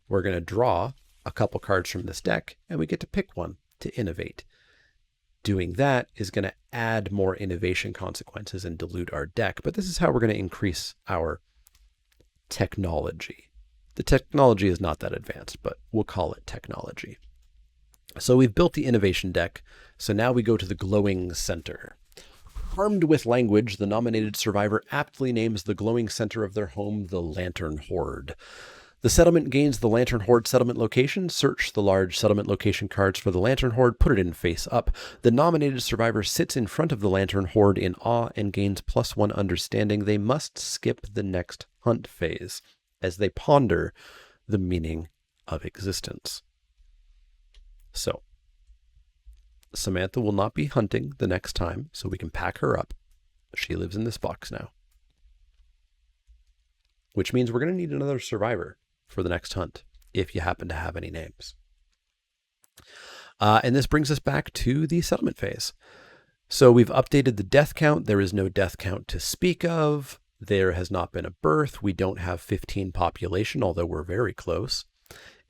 we're going to draw a couple cards from this deck, and we get to pick one to innovate. Doing that is going to add more innovation consequences and dilute our deck, but this is how we're going to increase our technology. The technology is not that advanced, but we'll call it technology. So we've built the innovation deck, so now we go to the glowing center. Armed with language, the nominated survivor aptly names the glowing center of their home the Lantern Horde. The settlement gains the Lantern Horde settlement location. Search the large settlement location cards for the Lantern Horde, put it in face up. The nominated survivor sits in front of the Lantern Horde in awe and gains +1 understanding. They must skip the next hunt phase as they ponder the meaning of existence. So, Samantha will not be hunting the next time, so we can pack her up. She lives in this box now. Which means we're going to need another survivor for the next hunt, if you happen to have any names. And this brings us back to the settlement phase. So we've updated the death count. There is no death count to speak of. There has not been a birth. We don't have 15 population, although we're very close.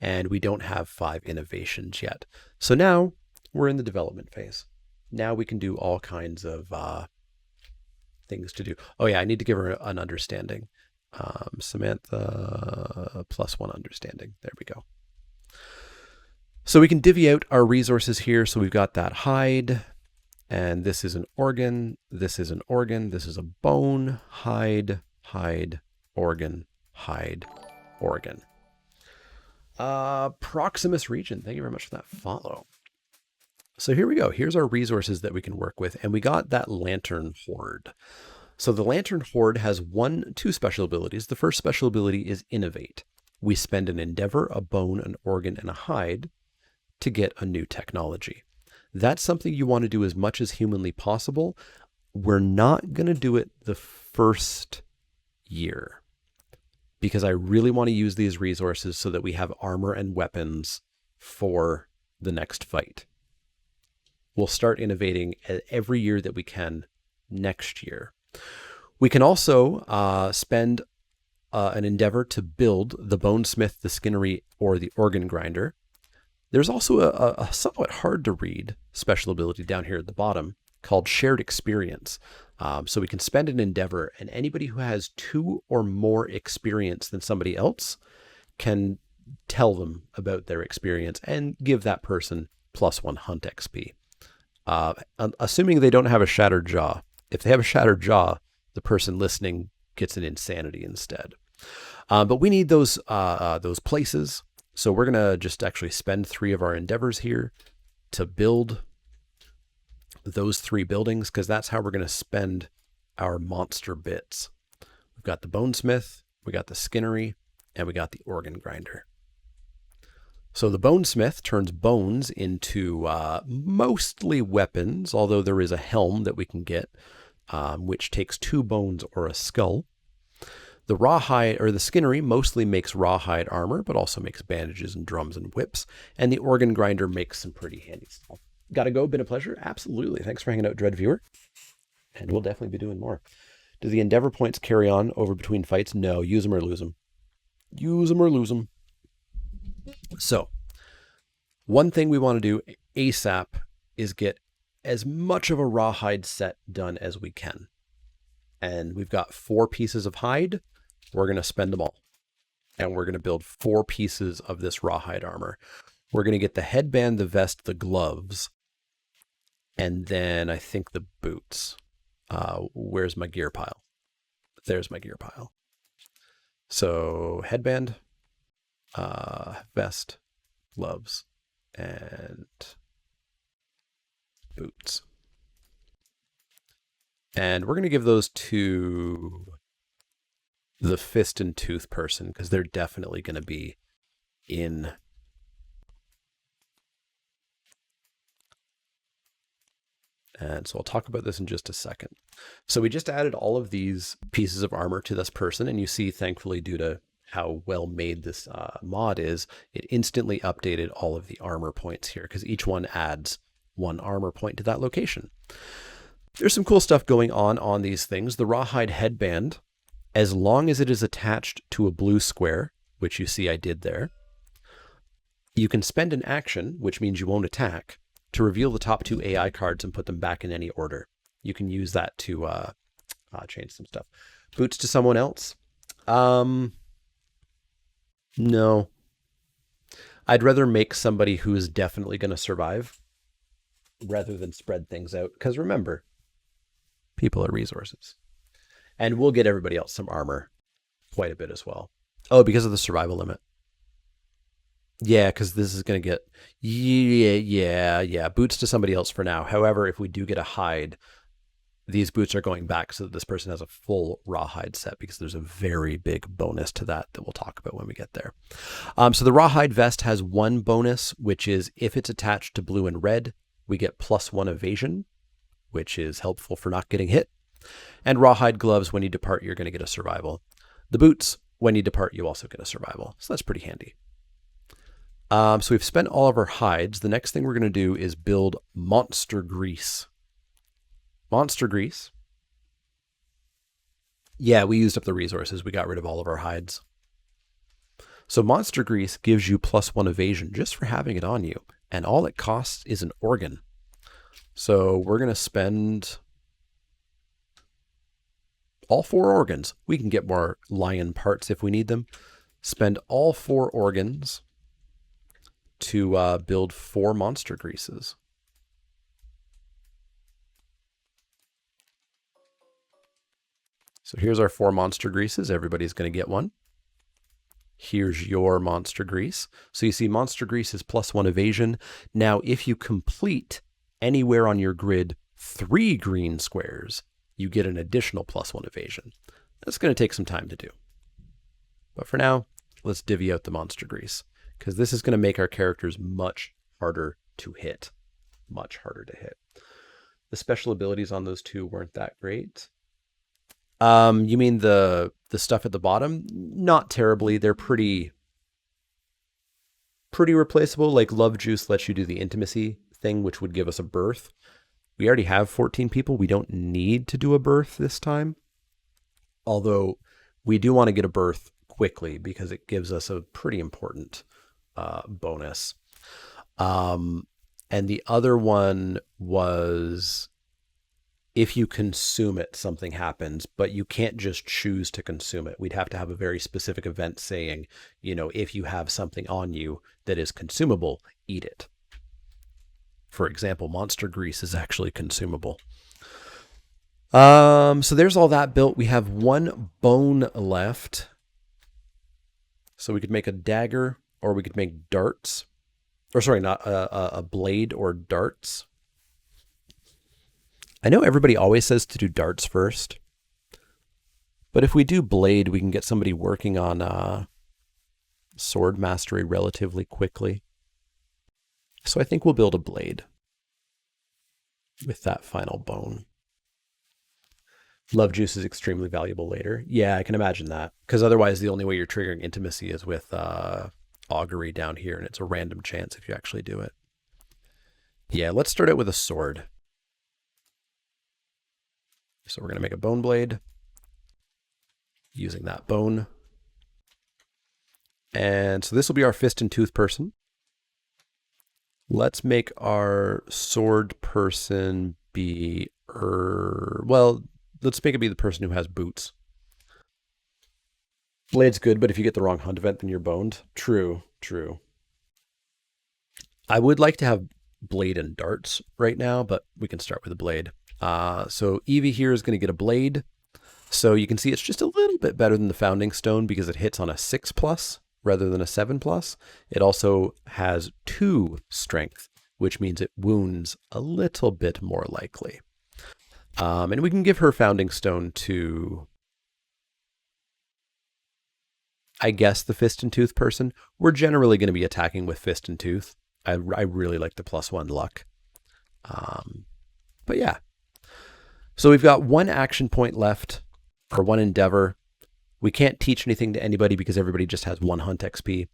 And we don't have 5 innovations yet. So now we're in the development phase. Now we can do all kinds of things to do. Oh yeah, I need to give her an understanding. Samantha +1 understanding. There we go. So we can divvy out our resources here. So we've got that hide, and this is an organ. This is an organ. This is a bone. Hide, hide, organ, hide, organ. Proximus region. Thank you very much for that follow. So here we go. Here's our resources that we can work with, and we got that Lantern Horde. So the Lantern Horde has 2 special abilities. The first special ability is Innovate. We spend an endeavor, a bone, an organ, and a hide to get a new technology. That's something you want to do as much as humanly possible. We're not going to do it the first year because I really want to use these resources so that we have armor and weapons for the next fight. We'll start innovating every year that we can next year. We can also spend an endeavor to build the Bonesmith, the Skinnery, or the Organ Grinder. There's also a somewhat hard to read special ability down here at the bottom called Shared Experience. So we can spend an endeavor, and anybody who has 2 or more experience than somebody else can tell them about their experience and give that person +1 hunt XP. Assuming they don't have a shattered jaw. If they have a shattered jaw, the person listening gets an insanity instead. But we need those places. So we're going to just actually spend 3 of our endeavors here to build those 3 buildings, because that's how we're going to spend our monster bits. We've got the Bonesmith, we got the Skinnery, and we got the Organ Grinder. So the Bonesmith turns bones into mostly weapons, although there is a helm that we can get, which takes 2 bones or a skull. The Rawhide, or the Skinnery, mostly makes rawhide armor, but also makes bandages and drums and whips. And the Organ Grinder makes some pretty handy stuff. Gotta go, been a pleasure? Absolutely. Thanks for hanging out, Dread Viewer. And we'll definitely be doing more. Do the endeavor points carry on over between fights? No, use them or lose them. Use them or lose them. So, one thing we want to do ASAP is get as much of a rawhide set done as we can. And we've got 4 pieces of hide. We're going to spend them all. And we're going to build 4 pieces of this rawhide armor. We're going to get the headband, the vest, the gloves, and then I think the boots. Where's my gear pile? There's my gear pile. So headband, vest, gloves, and boots. And we're going to give those to the fist and tooth person because they're definitely going to be in. And so I'll talk about this in just a second. So we just added all of these pieces of armor to this person, and you see, thankfully, due to how well made this mod is, it instantly updated all of the armor points here because each one adds 1 armor point to that location. There's some cool stuff going on these things. The rawhide headband, as long as it is attached to a blue square, which you see I did there, you can spend an action, which means you won't attack, to reveal the top 2 AI cards and put them back in any order. You can use that to change some stuff. Boots to someone else? No. I'd rather make somebody who is definitely going to survive rather than spread things out. Because remember, people are resources. And we'll get everybody else some armor quite a bit as well. Oh, because of the survival limit. Yeah, because this is going to get, yeah, boots to somebody else for now. However, if we do get a hide, these boots are going back so that this person has a full rawhide set because there's a very big bonus to that we'll talk about when we get there. So the rawhide vest has 1 bonus, which is if it's attached to blue and red, we get +1 evasion, which is helpful for not getting hit. And rawhide gloves, when you depart, you're going to get a survival. The boots, when you depart, you also get a survival. So that's pretty handy. So we've spent all of our hides. The next thing we're going to do is build monster grease. Monster grease. Yeah, we used up the resources. We got rid of all of our hides. So monster grease gives you +1 evasion just for having it on you. And all it costs is an organ. So we're going to spend all 4 organs. We can get more lion parts if we need them. Spend all 4 organs to build 4 monster greases. So here's our 4 monster greases. Everybody's going to get one. Here's your monster grease. So you see monster grease is +1 evasion. Now, if you complete anywhere on your grid 3 green squares, you get an additional +1 evasion. That's going to take some time to do. But for now, let's divvy out the monster grease, because this is going to make our characters much harder to hit. Much harder to hit. The special abilities on those 2 weren't that great. You mean the stuff at the bottom? Not terribly. They're pretty replaceable. Like Love Juice lets you do the intimacy thing, which would give us a birth. We already have 14 people. We don't need to do a birth this time. Although we do want to get a birth quickly because it gives us a pretty important bonus. And the other one was if you consume it, something happens, but you can't just choose to consume it. We'd have to have a very specific event saying, if you have something on you that is consumable, eat it. For example, monster grease is actually consumable. So there's all that built. We have 1 bone left. So we could make a dagger, or we could make darts. Or sorry, not a blade or darts. I know everybody always says to do darts first. But if we do blade, we can get somebody working on sword mastery relatively quickly. So I think we'll build a blade with that final bone. Love Juice is extremely valuable later. Yeah, I can imagine that. Because otherwise the only way you're triggering intimacy is with augury down here, and it's a random chance if you actually do it. Yeah, let's start out with a sword. So we're going to make a bone blade. using that bone. And so this will be our fist and tooth person. Let's make our sword person be, well, let's make it be the person who has boots. Blade's good, but if you get the wrong hunt event, then you're boned. True, true. I would like to have blade and darts right now, but we can start with a blade. So Evie here is going to get a blade. So you can see it's just a little bit better than the Founding Stone because it hits on a 6+ rather than a 7+. It also has 2 strength, which means it wounds a little bit more likely. And we can give her Founding Stone to, I guess, the fist and tooth person. We're generally going to be attacking with fist and tooth. I really like the +1 luck. But yeah. So we've got 1 action point left, or 1 endeavor. We can't teach anything to anybody because everybody just has 1 hunt XP.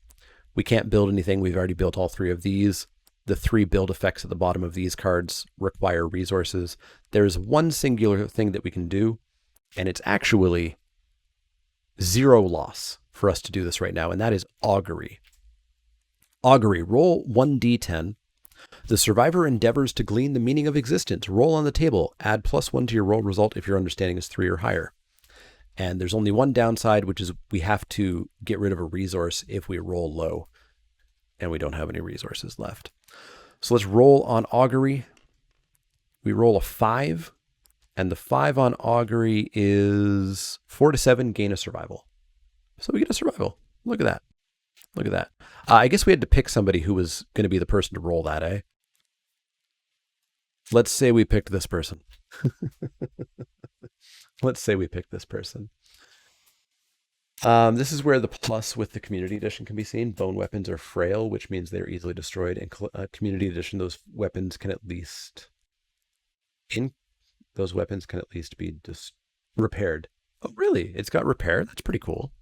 We can't build anything. We've already built all 3 of these. The 3 build effects at the bottom of these cards require resources. There's 1 singular thing that we can do, and it's actually 0 loss for us to do this right now, and that is augury. Augury, roll 1d10. The survivor endeavors to glean the meaning of existence. Roll on the table. Add +1 to your roll result if your understanding is 3 or higher. And there's only 1 downside, which is we have to get rid of a resource if we roll low, and we don't have any resources left. So let's roll on augury. We roll a 5, and the 5 on augury is 4 to 7, gain a survival. So we get a survival. Look at that. Look at that. I guess we had to pick somebody who was going to be the person to roll that, eh? Let's say we picked this person. Let's say we picked this person. This is where the plus with the community edition can be seen. Bone weapons are frail, which means they're easily destroyed. In community edition, those weapons can at least be repaired. Oh, really? It's got repair? That's pretty cool.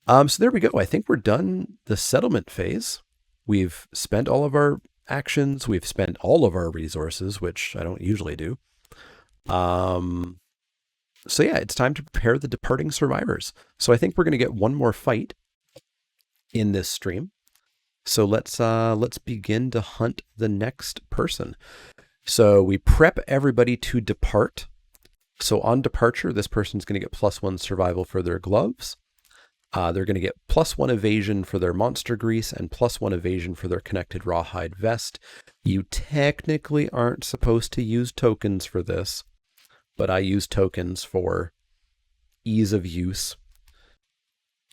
So there we go. I think we're done the settlement phase. We've spent all of our actions. We've spent all of our resources, which I don't usually do. So yeah, it's time to prepare the departing survivors. So I think we're going to get 1 more fight in this stream. So let's begin to hunt the next person. So we prep everybody to depart. So on departure, this person's going to get +1 survival for their gloves. They're going to get +1 evasion for their monster grease and +1 evasion for their connected rawhide vest. You technically aren't supposed to use tokens for this, but I use tokens for ease of use.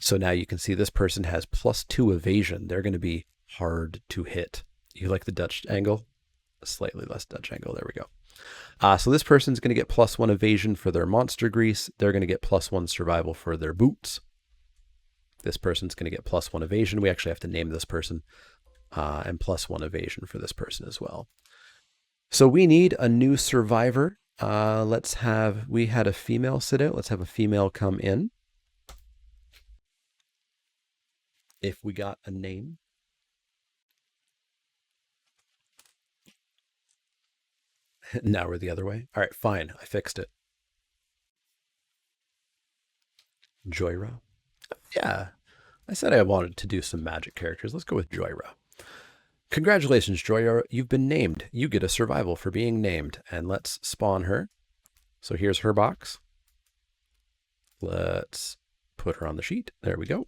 So now you can see this person has +2 evasion. They're going to be hard to hit. You like the Dutch angle? A slightly less Dutch angle. There we go. So this person's going to get +1 evasion for their monster grease. They're going to get +1 survival for their boots. This person's going to get +1 evasion. We actually have to name this person, and +1 evasion for this person as well. So we need a new survivor. We had a female sit out. Let's have a female come in. If we got a name. Now we're the other way. All right, fine. I fixed it. Joyra. Yeah, I said I wanted to do some magic characters. Let's go with Joyra. Congratulations, Joyra. You've been named. You get a survival for being named. And let's spawn her. So here's her box. Let's put her on the sheet. There we go.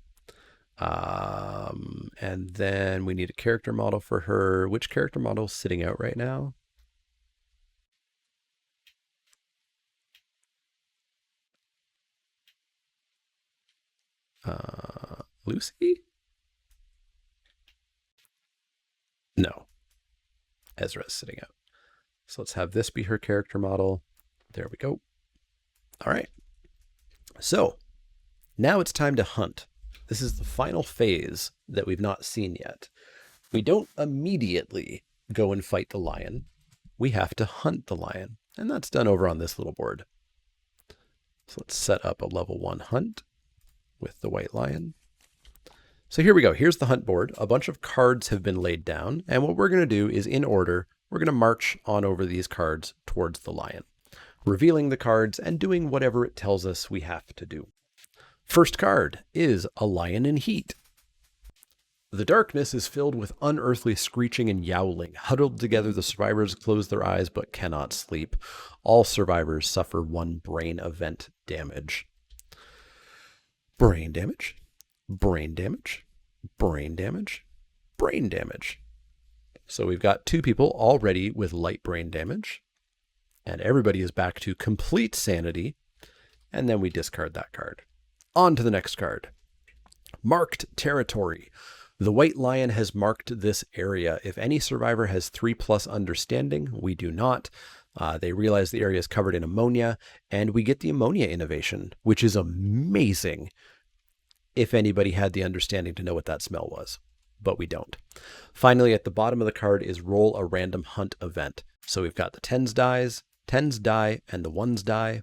And then we need a character model for her. Which character model is sitting out right now? Lucy? No. Ezra's sitting out. So let's have this be her character model. There we go. All right. So now it's time to hunt. This is the final phase that we've not seen yet. We don't immediately go and fight the lion. We have to hunt the lion. And that's done over on this little board. So let's set up a level 1 hunt with the white lion. So here we go. Here's the hunt board. A bunch of cards have been laid down. And what we're going to do is, in order, we're going to march on over these cards towards the lion, revealing the cards and doing whatever it tells us we have to do. First card is a Lion in Heat. The darkness is filled with unearthly screeching and yowling. Huddled together, the survivors close their eyes but cannot sleep. All survivors suffer 1 brain event damage. Brain damage, brain damage, brain damage, brain damage. So we've got 2 people already with light brain damage, and everybody is back to complete sanity, and then we discard that card. On to the next card. Marked Territory. The White Lion has marked this area. If any survivor has 3+ understanding, we do not. They realize the area is covered in ammonia, and we get the ammonia innovation, which is amazing if anybody had the understanding to know what that smell was, but we don't. Finally, at the bottom of the card is roll a random hunt event. So we've got the 10s die, and the 1s die.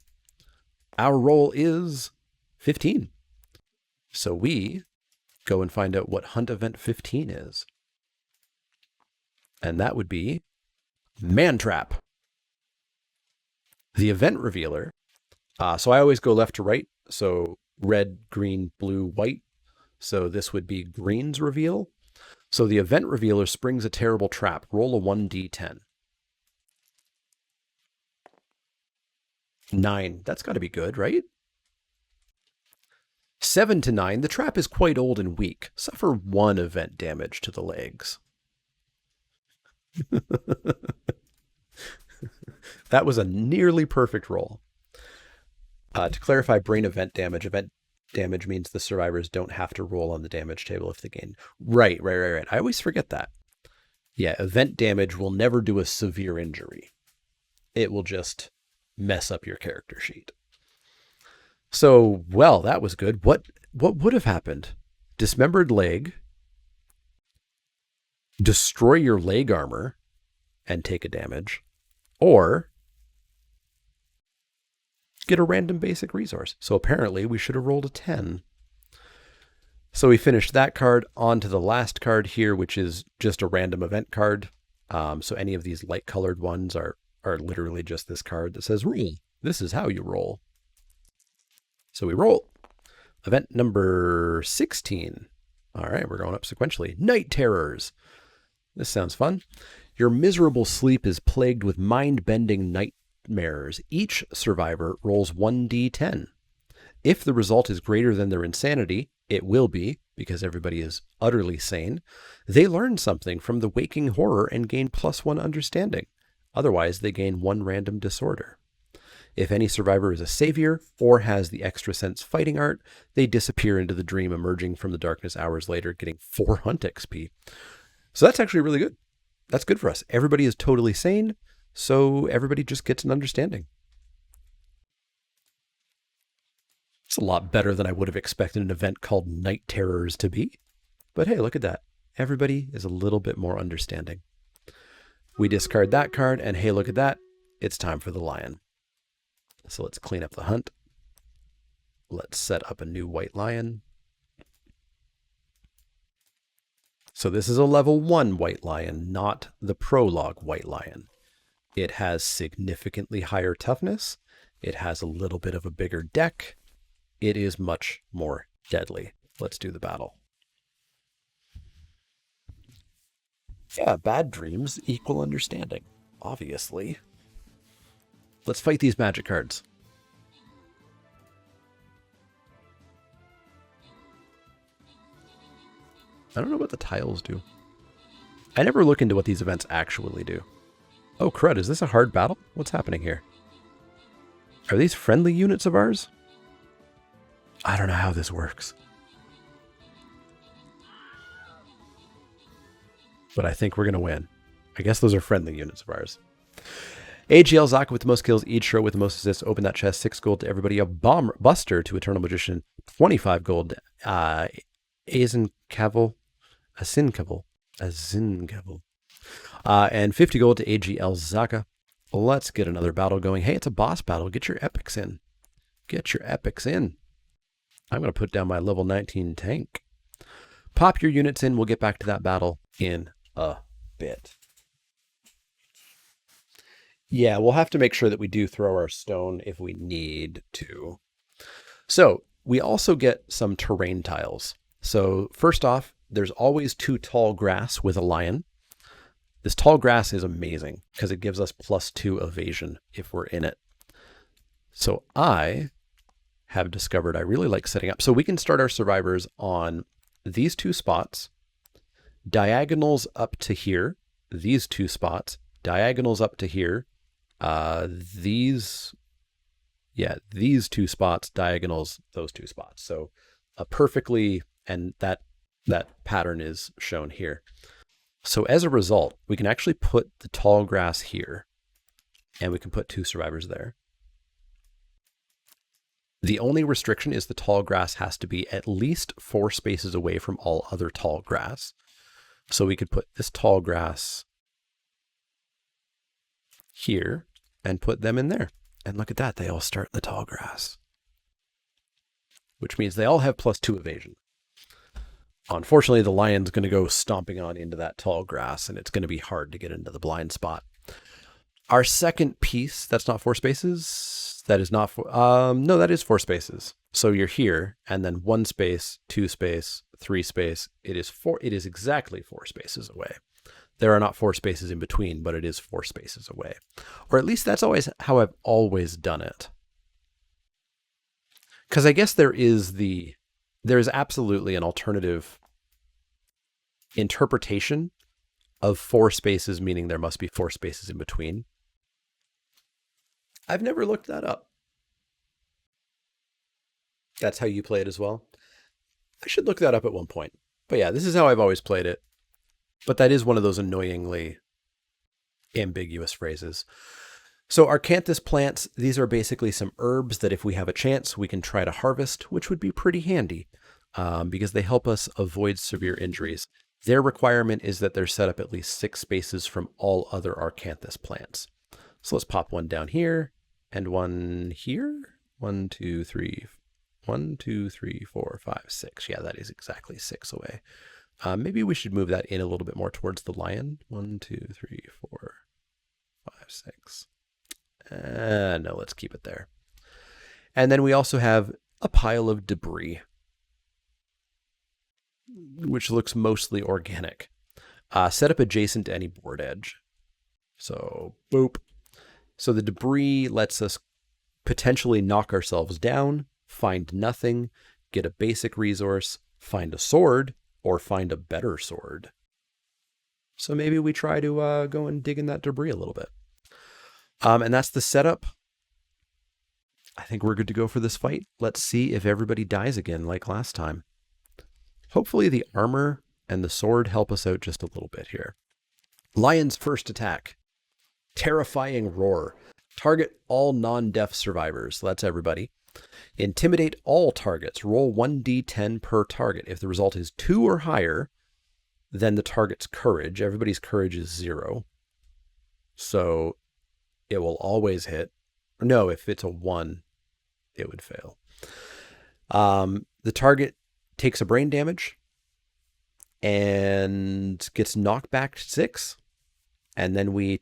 Our roll is 15. So we go and find out what hunt event 15 is. And that would be Man Trap. The event revealer. So I always go left to right. So red, green, blue, white. So this would be green's reveal. So the event revealer springs a terrible trap. Roll a 1d10. 9. That's got to be good, right? 7 to 9. The trap is quite old and weak. Suffer 1 event damage to the legs. That was a nearly perfect roll. To clarify, brain event damage means the survivors don't have to roll on the damage table if they gain. Right. I always forget that. Yeah, event damage will never do a severe injury. It will just mess up your character sheet. So, well, that was good. What would have happened? Dismembered leg, destroy your leg armor and take a damage, or get a random basic resource. So apparently we should have rolled a 10. So we finished that card. On to the last card here, which is just a random event card. So any of these light colored ones are literally just this card that says roll. This is how you roll. So we roll. Event number 16. All right, we're going up sequentially. Night Terrors. This sounds fun. Your miserable sleep is plagued with mind-bending nightmares. Each survivor rolls 1d10. If the result is greater than their insanity, it will be, because everybody is utterly sane, they learn something from the waking horror and gain +1 understanding. Otherwise, they gain 1 random disorder. If any survivor is a savior or has the extra sense fighting art, they disappear into the dream, emerging from the darkness hours later, getting 4 hunt XP. So that's actually really good. That's good for us. Everybody is totally sane, so everybody just gets an understanding. It's a lot better than I would have expected an event called Night Terrors to be. But hey, look at that. Everybody is a little bit more understanding. We discard that card, and hey, look at that. It's time for the lion. So let's clean up the hunt. Let's set up a new white lion. So this is a level 1 white lion, not the prologue white lion. It has significantly higher toughness. It has a little bit of a bigger deck. It is much more deadly. Let's do the battle. Yeah, bad dreams equal understanding, obviously. Let's fight these magic cards. I don't know what the tiles do. I never look into what these events actually do. Oh, crud, is this a hard battle? What's happening here? Are these friendly units of ours? I don't know how this works. But I think we're going to win. I guess those are friendly units of ours. AGL Zaka with the most kills, Eidshro with the most assists. Open that chest, 6 gold to everybody. A Bomb Buster to Eternal Magician, 25 gold. Asin Cavill, and 50 gold to AGL Zaka. Let's get another battle going. Hey, it's a boss battle. Get your epics in. Get your epics in. I'm going to put down my level 19 tank. Pop your units in. We'll get back to that battle in a bit. Yeah, we'll have to make sure that we do throw our stone if we need to. So We also get some terrain tiles. So first off, there's always 2 tall grass with a lion. This tall grass is amazing because it gives us +2 evasion if we're in it. So I have discovered I really like setting up. So we can start our survivors on these 2 spots, diagonals up to here, these 2 spots, diagonals up to here, these 2 spots, diagonals, those 2 spots. So perfectly, and that pattern is shown here. So as a result, we can actually put the tall grass here, and we can put 2 survivors there. The only restriction is the tall grass has to be at least 4 spaces away from all other tall grass. So we could put this tall grass here and put them in there. And look at that, they all start in the tall grass, which means they all have +2 evasion. Unfortunately, the lion's going to go stomping on into that tall grass, and it's going to be hard to get into the blind spot. Our second piece, that's not 4 spaces. That is not 4. No, that is 4 spaces. So you're here, and then 1 space, 2 space, 3 space. It is exactly 4 spaces away. There are not 4 spaces in between, but it is 4 spaces away. Or at least that's always how I've always done it. Because I guess there is absolutely an alternative interpretation of 4 spaces, meaning there must be 4 spaces in between. I've never looked that up. That's how you play it as well? I should look that up at one point. But yeah, this is how I've always played it. But that is one of those annoyingly ambiguous phrases. So our Canthus plants, these are basically some herbs that if we have a chance, we can try to harvest, which would be pretty handy because they help us avoid severe injuries. Their requirement is that they're set up at least 6 spaces from all other Canthus plants. So let's pop one down here and one here. 1, 2, 3, 1, 2, 3, 4, 5, 6. Yeah, that is exactly 6 away. Maybe we should move that in a little bit more towards the lion. 1, 2, 3, 4, 5, 6. No, let's keep it there. And then we also have a pile of debris, which looks mostly organic. Set up adjacent to any board edge. So, boop. So the debris lets us potentially knock ourselves down, find nothing, get a basic resource, find a sword, or find a better sword. So maybe we try to go and dig in that debris a little bit. And that's the setup. I think we're good to go for this fight. Let's see if everybody dies again like last time. Hopefully the armor and the sword help us out just a little bit here. Lion's first attack. Terrifying roar. Target all non-deaf survivors. That's everybody. Intimidate all targets. Roll 1d10 per target. If the result is 2 or higher, then the target's courage. Everybody's courage is 0. So it will always hit. No, if it's a 1, it would fail. The target takes a brain damage and gets knocked back 6. And then we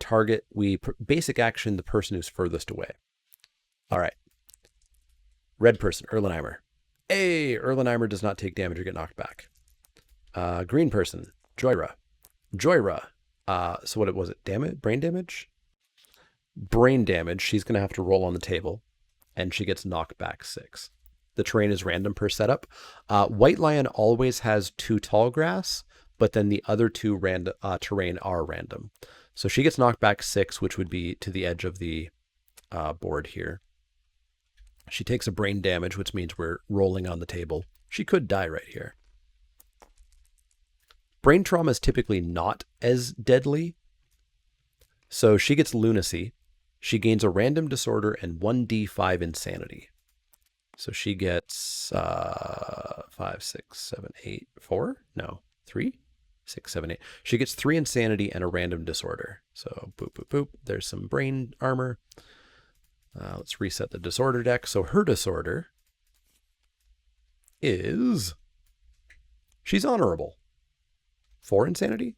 basic action the person who's furthest away. All right. Red person, Erlenmeyer. Hey, Erlenmeyer does not take damage or get knocked back. Green person, Joyra. So what was it? Damage? Brain damage? Brain damage. She's going to have to roll on the table, and she gets knocked back 6. The terrain is random per setup. White Lion always has 2 tall grass, but then the other 2 terrain are random. So she gets knocked back 6, which would be to the edge of the board here. She takes a brain damage, which means we're rolling on the table. She could die right here. Brain trauma is typically not as deadly. So she gets lunacy. She gains a random disorder and 1d5 insanity. So she gets 5, 6, 7, 8, 4? No, 3? 6, 7, 8. She gets 3 insanity and a random disorder. So boop, boop, boop. There's some brain armor. Let's reset the disorder deck. So her disorder is... she's honorable. 4 insanity?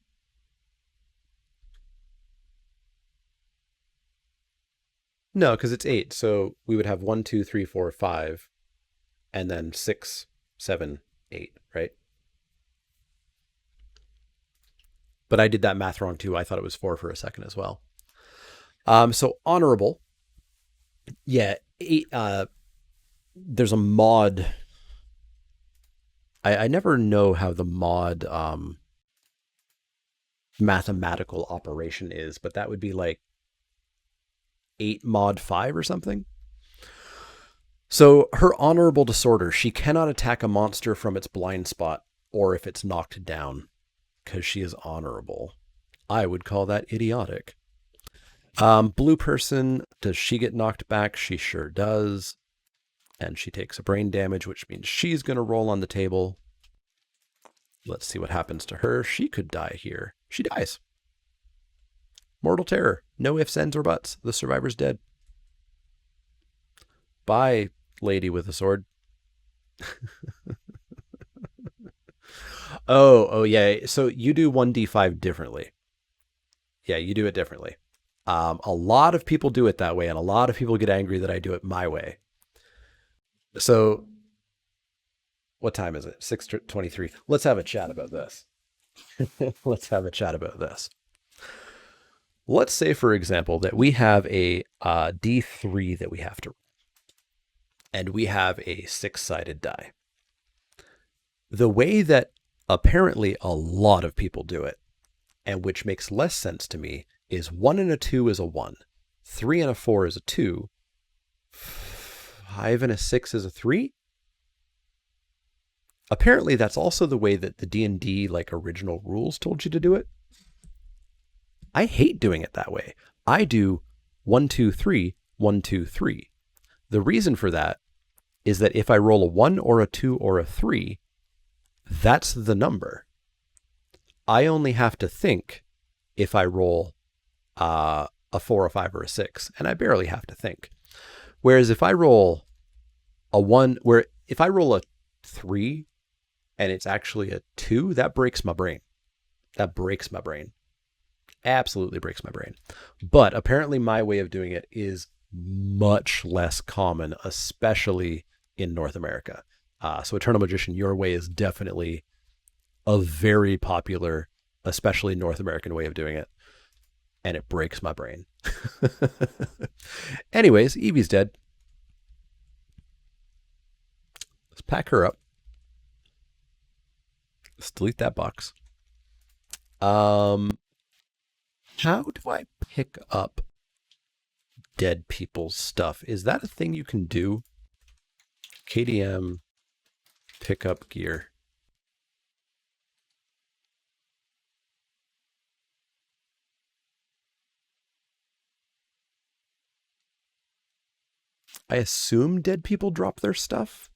No, because it's 8. So we would have 1, 2, 3, 4, 5. and then 6, 7, 8, right? But I did that math wrong too. I thought it was 4 for a second as well. So honorable. Yeah. There's a mod. I never know how the mod mathematical operation is, but that would be like 8 mod 5 or something. So her honorable disorder, she cannot attack a monster from its blind spot or if it's knocked down because she is honorable. I would call that idiotic. Blue person, does she get knocked back? She sure does. And she takes a brain damage, which means she's going to roll on the table. Let's see what happens to her. She could die here. She dies. Mortal terror. No ifs, ands, or buts. The survivor's dead. Bye, lady with a sword. Oh, yeah. So you do 1d5 differently. Yeah, you do it differently. A lot of people do it that way, and a lot of people get angry that I do it my way. So what time is it? 6:23. Let's have a chat about this. Let's have a chat about this. Let's say, for example, that we have a D3 that we have to, and we have a 6-sided die. The way that apparently a lot of people do it, and which makes less sense to me, is 1 and a 2 is a 1, 3 and a 4 is a 2, 5 and a 6 is a 3. Apparently, that's also the way that the D&D like original rules told you to do it. I hate doing it that way. I do 1, 2, 3, 1, 2, 3. The reason for that is that if I roll a 1 or a 2 or a 3, that's the number. I only have to think if I roll a 4, a 5, or a 6, and I barely have to think. Whereas if I roll a 1, if I roll a 3 and it's actually a 2, that breaks my brain. That breaks my brain. Absolutely breaks my brain. But apparently my way of doing it is much less common, especially in North America. So Eternal Magician, your way is definitely a very popular, especially North American way of doing it. And it breaks my brain. Anyways, Evie's dead. Let's pack her up. Let's delete that box. How do I pick up dead people's stuff? Is that a thing you can do? KDM, pick up gear. I assume dead people drop their stuff.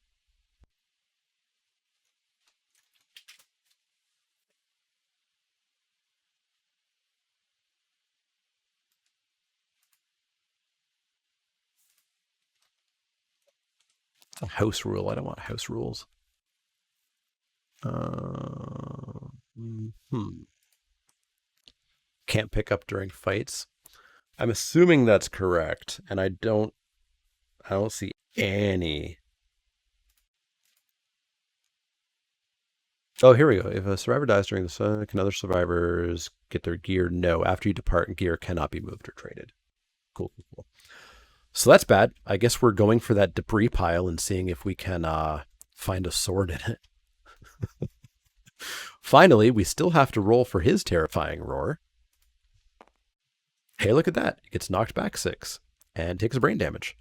A house rule. I don't want house rules. Can't pick up during fights. I'm assuming that's correct, and I don't see any. Oh, here we go. If a survivor dies during the sun, can other survivors get their gear? No. After you depart, gear cannot be moved or traded. Cool. So that's bad. I guess we're going for that debris pile and seeing if we can find a sword in it. Finally, we still have to roll for his terrifying roar. Hey, look at that. He gets knocked back 6 and takes a brain damage.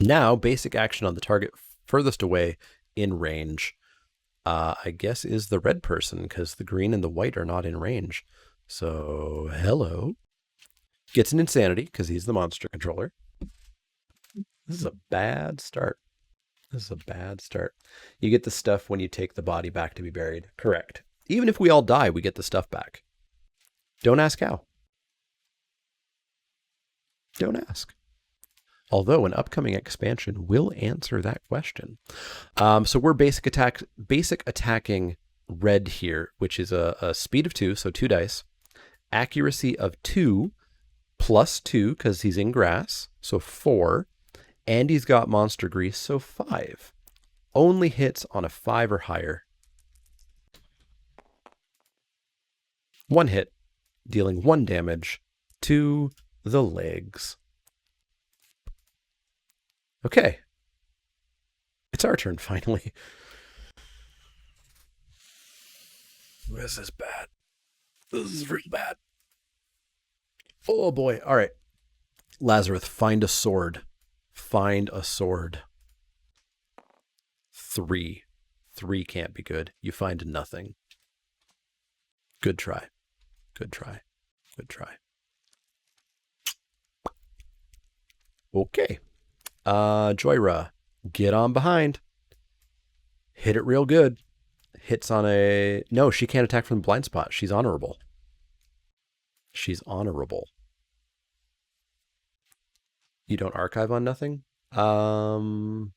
Now, basic action on the target furthest away in range, I guess, is the red person, because the green and the white are not in range. So, hello. Gets an insanity, because he's the monster controller. This is a bad start. You get the stuff when you take the body back to be buried. Correct. Even if we all die, we get the stuff back. Don't ask how. Don't ask. Although an upcoming expansion will answer that question. So we're basic attacking red here, which is a speed of 2, so 2 dice. Accuracy of 2 plus 2, because he's in grass, so 4. Andy's got monster grease, so 5. Only hits on a 5 or higher. 1 hit, dealing 1 damage to the legs. Okay. It's our turn, finally. This is bad. This is real bad. Oh boy. All right. Lazarus, find a sword. Find a sword. 3. 3 can't be good. You find nothing. Good try. Good try. Good try. Okay. Joyra, get on behind. Hit it real good. Hits on a... No, she can't attack from the blind spot. She's honorable. She's honorable. You don't archive on nothing? Oh,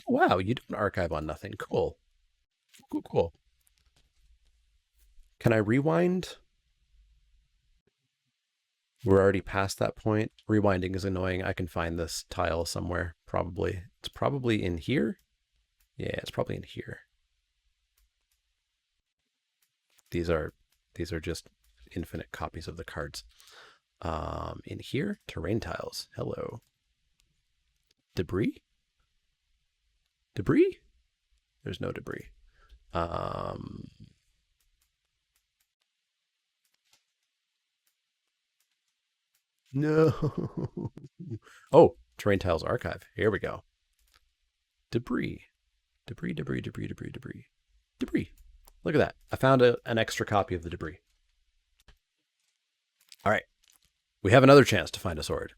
wow. You don't archive on nothing. Cool. Cool, cool. Can I rewind? We're already past that point. Rewinding is annoying. I can find this tile somewhere, probably. It's probably in here. Yeah, it's probably in here. These are just infinite copies of the cards. In here, terrain tiles. Hello. Debris? Debris? There's no debris. No. Oh, terrain tiles archive. Here we go. Debris. Debris, debris, debris, debris, debris. Debris. Look at that. I found an extra copy of the debris. All right. We have another chance to find a sword.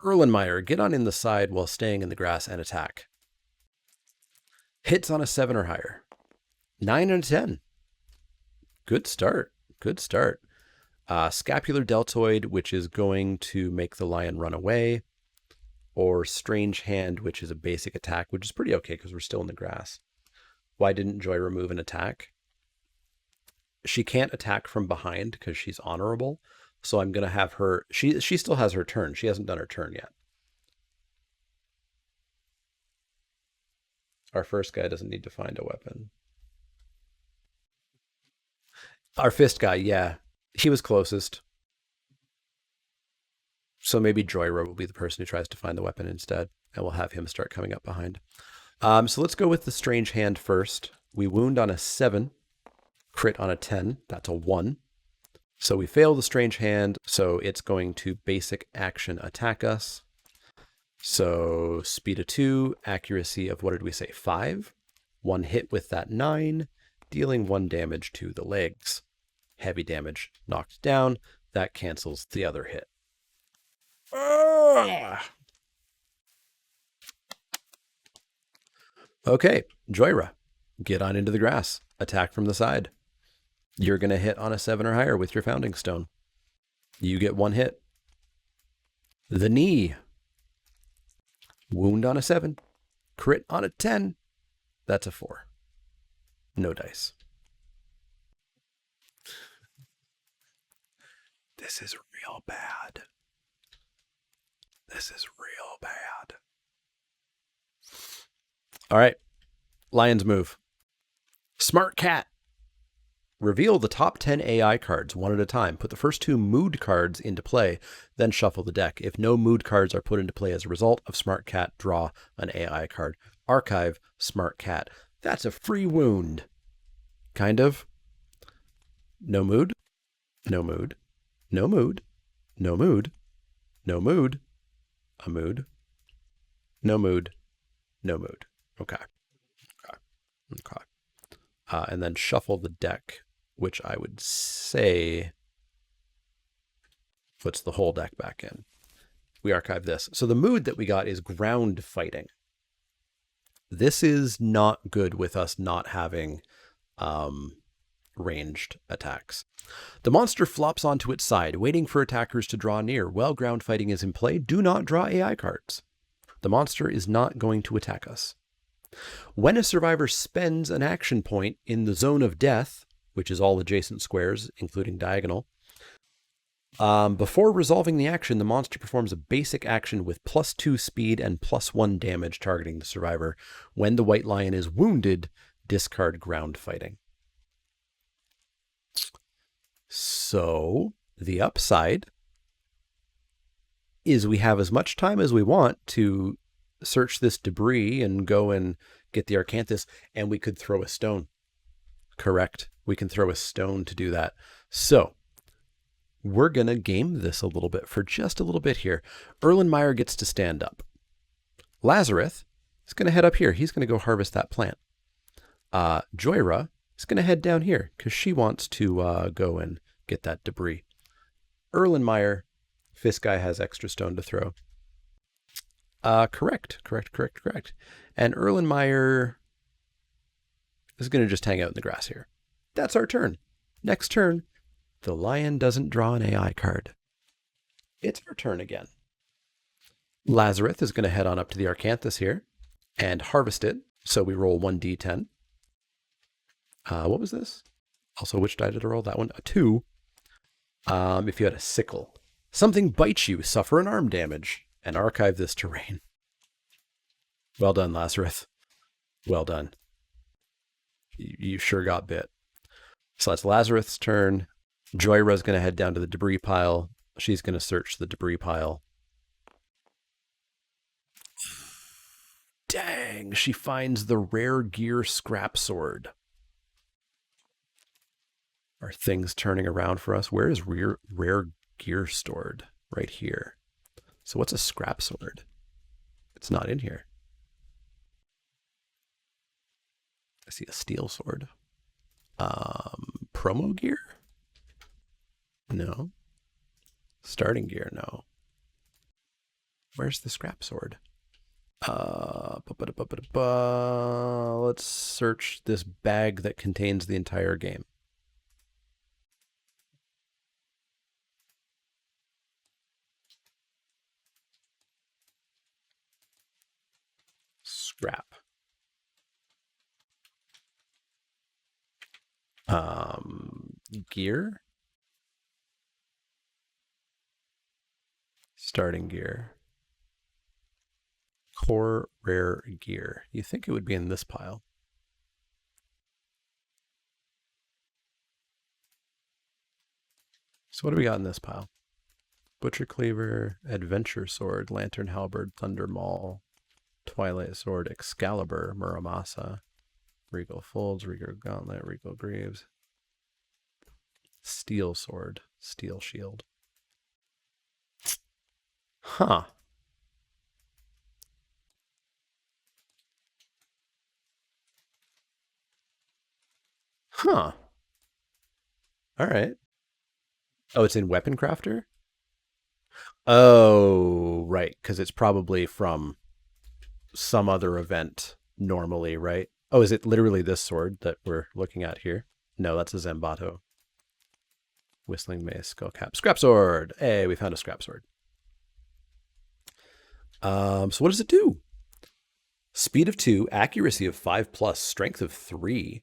Erlenmeyer, get on in the side while staying in the grass and attack. Hits on a 7 or higher. 9 and a 10. Good start. Good start. Scapular deltoid, which is going to make the lion run away. Or strange hand, which is a basic attack, which is pretty okay because we're still in the grass. Why didn't Joy remove an attack? She can't attack from behind because she's honorable. So I'm going to have her... She still has her turn. She hasn't done her turn yet. Our first guy doesn't need to find a weapon. Our fist guy, yeah. He was closest. So maybe Joyra will be the person who tries to find the weapon instead. And we'll have him start coming up behind. So let's go with the strange hand first. We wound on a 7. Crit on a 10. That's a 1. So we fail the strange hand. So it's going to basic action attack us. So speed of 2. Accuracy of, what did we say, 5. 1 hit with that 9. Dealing 1 damage to the legs. Heavy damage knocked down. That cancels the other hit. Okay, Joyra, get on into the grass. Attack from the side. You're going to hit on a 7 or higher with your founding stone. You get 1 hit. The knee. Wound on a 7. Crit on a 10. That's a 4. No dice. This is real bad. This is real bad. All right. Lion's move. Smart cat. Reveal the top 10 AI cards one at a time. Put the first 2 mood cards into play, then shuffle the deck. If no mood cards are put into play as a result of Smart Cat, draw an AI card. Archive Smart Cat. That's a free wound. Kind of. No mood. No mood. No mood. No mood. No mood. A mood. No mood. No mood. Okay. Okay. Okay. And then shuffle the deck, which I would say puts the whole deck back in. We archive this. So the mood that we got is ground fighting. This is not good with us not having ranged attacks. The monster flops onto its side, waiting for attackers to draw near. While ground fighting is in play, do not draw AI cards. The monster is not going to attack us. When a survivor spends an action point in the zone of death, which is all adjacent squares, including diagonal. Before resolving the action, the monster performs a basic action with +2 speed and +1 damage targeting the survivor. When the white lion is wounded, discard ground fighting. So the upside is we have as much time as we want to search this debris and go and get the Arcanthus, and we could throw a stone. Correct. We can throw a stone to do that. So we're going to game this a little bit for just a little bit here. Erlenmeyer gets to stand up. Lazarus is going to head up here. He's going to go harvest that plant. Joyra is going to head down here because she wants to go and get that debris. Erlenmeyer, Fist Guy has extra stone to throw. Correct. And Erlenmeyer is going to just hang out in the grass here. That's our turn. Next turn, the lion doesn't draw an AI card. It's our turn again. Lazarus is going to head on up to the Arcanthus here and harvest it. So we roll 1d10. What was this? Also, which die did I roll? That one, a 2. If you had a sickle. Something bites you, suffer an arm damage, and archive this terrain. Well done, Lazarus. Well done. You sure got bit. So that's Lazarus' turn. Joyra's going to head down to the debris pile. She's going to search the debris pile. Dang, she finds the rare gear scrap sword. Are things turning around for us? Where is rare gear stored? Right here. So what's a scrap sword? It's not in here. I see a steel sword. Promo gear? No. Starting gear? No. Where's the scrap sword? Let's search this bag that contains the entire game. Scrap. Gear. Starting gear. Core rare gear. You think it would be in this pile. So what do we got in this pile? Butcher Cleaver, Adventure Sword, Lantern Halberd, Thunder Maul, Twilight Sword, Excalibur, Muramasa, Regal Folds, Regal Gauntlet, Regal Greaves, Steel Sword, Steel Shield. Huh. Huh. All right. Oh, it's in Weapon Crafter? Oh, right. Because it's probably from some other event normally, right? Oh, is it literally this sword that we're looking at here? No, that's a Zambato. Whistling Mace, Skullcap. Scrap Sword! Hey, we found a Scrap Sword. So what does it do? Speed of 2, accuracy of 5+, strength of 3.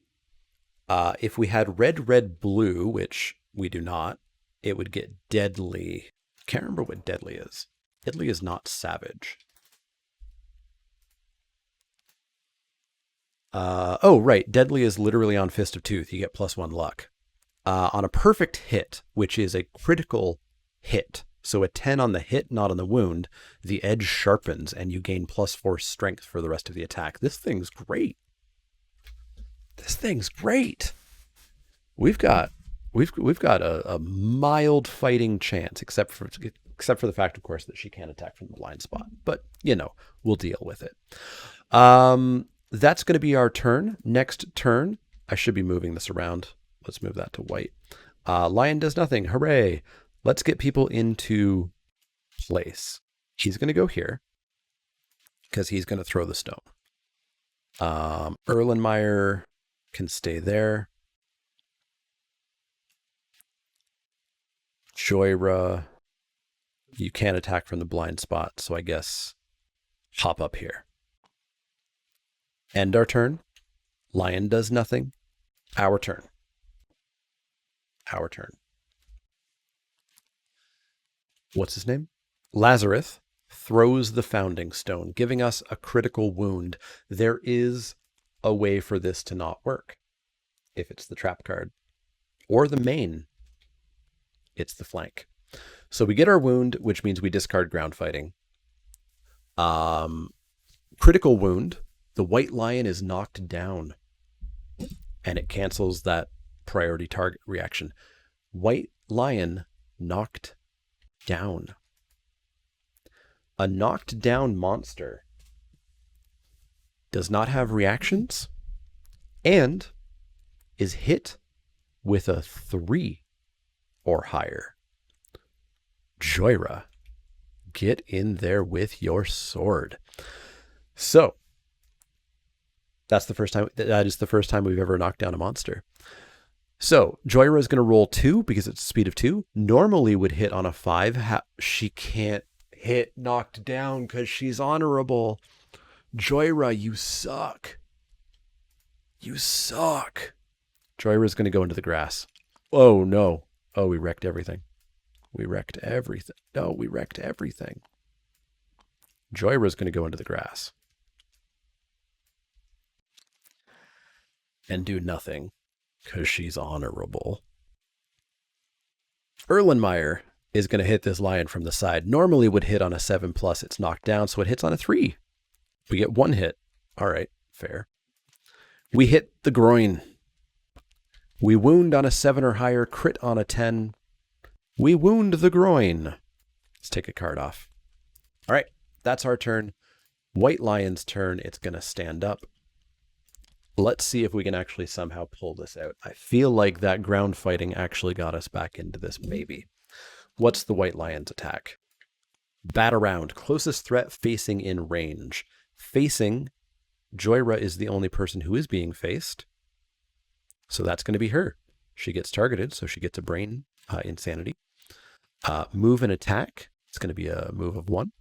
If we had red, blue, which we do not, it would get deadly. Can't remember what deadly is. Deadly is not savage. Oh, right. Deadly is literally on Fist of Tooth. You get +1 luck. On a perfect hit, which is a critical hit, so a 10 on the hit, not on the wound, the edge sharpens and you gain +4 strength for the rest of the attack. This thing's great. This thing's great. We've got a mild fighting chance, except for the fact, of course, that she can't attack from the blind spot. But you know, we'll deal with it. That's going to be our turn. Next turn, I should be moving this around. Let's move that to white. Lion does nothing. Hooray! Let's get people into place. He's going to go here because he's going to throw the stone. Erlenmeyer can stay there. Joyra, you can't attack from the blind spot, so I guess hop up here. End our turn. Lion does nothing. Our turn. Our turn. What's his name? Lazarus throws the founding stone, giving us a critical wound. There is a way for this to not work. If it's the trap card. Or the main. It's the flank. So we get our wound, which means we discard ground fighting. Critical wound. The white lion is knocked down. And it cancels that priority target reaction. White lion knocked down. A knocked down monster does not have reactions and is hit with a 3 or higher. Joyra, get in there with your sword. So that is the first time we've ever knocked down a monster. So Joyra is going to roll 2 because it's speed of 2. Normally would hit on a 5. She can't hit knocked down because she's honorable. Joyra, you suck. You suck. Joyra is going to go into the grass. Oh, no. Oh, we wrecked everything. We wrecked everything. No, we wrecked everything. Joyra is going to go into the grass. And do nothing. Because she's honorable. Erlenmeyer is going to hit this lion from the side. Normally would hit on a 7+. It's knocked down, so it hits on a 3. We get 1 hit. All right, fair. We hit the groin. We wound on a 7 or higher, crit on a 10. We wound the groin. Let's take a card off. All right, that's our turn. White lion's turn. It's going to stand up. Let's see if we can actually somehow pull this out. I feel like that ground fighting actually got us back into this, maybe. What's the white lion's attack? Bat around. Closest threat facing in range. Facing, Joyra is the only person who is being faced. So that's going to be her. She gets targeted, so she gets a brain insanity. Move and attack. It's going to be a move of 1.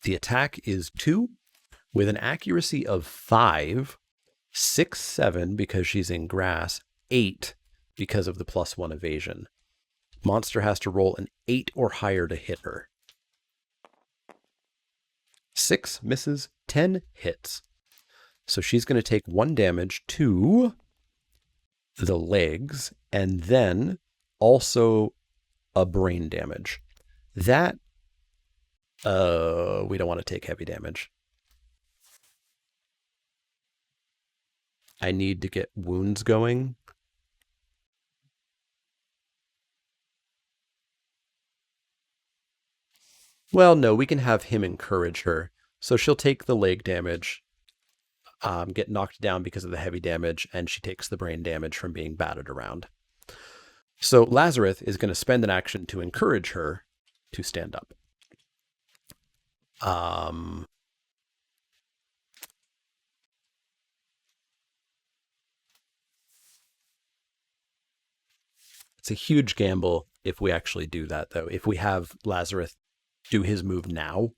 The attack is 2 with an accuracy of 5. 6, 7 because she's in grass, 8 because of the +1 evasion. Monster has to roll an 8 or higher to hit her. 6 misses, 10 hits. So she's going to take 1 damage to the legs and then also a brain damage. That, we don't want to take heavy damage. I need to get wounds going. Well, no, we can have him encourage her. So she'll take the leg damage, get knocked down because of the heavy damage, and she takes the brain damage from being batted around. So Lazarus is going to spend an action to encourage her to stand up. It's a huge gamble if we actually do that, though. If we have Lazarus do his move now,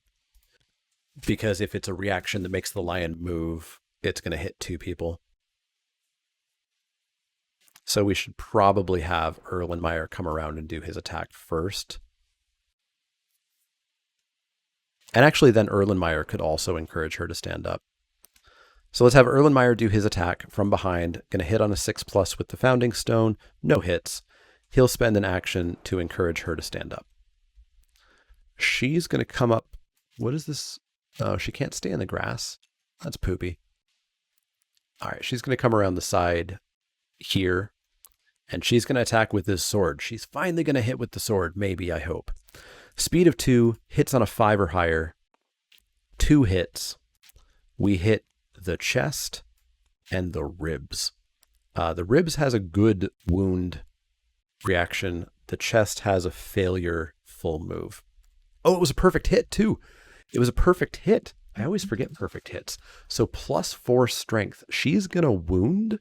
because if it's a reaction that makes the lion move, it's going to hit 2 people. So we should probably have Erlenmeyer come around and do his attack first. And actually then Erlenmeyer could also encourage her to stand up. So let's have Erlenmeyer do his attack from behind. Going to hit on a 6+ with the founding stone. No hits. He'll spend an action to encourage her to stand up. She's going to come up. What is this? Oh, she can't stay in the grass. That's poopy. All right, she's going to come around the side here, and she's going to attack with this sword. She's finally going to hit with the sword, maybe, I hope. Speed of 2, hits on a 5 or higher. 2 hits. We hit the chest and the ribs. The ribs has a good wound reaction. The chest has a failure full move. Oh, it was a perfect hit too. It was a perfect hit. I always forget perfect hits. So +4 strength. She's going to wound.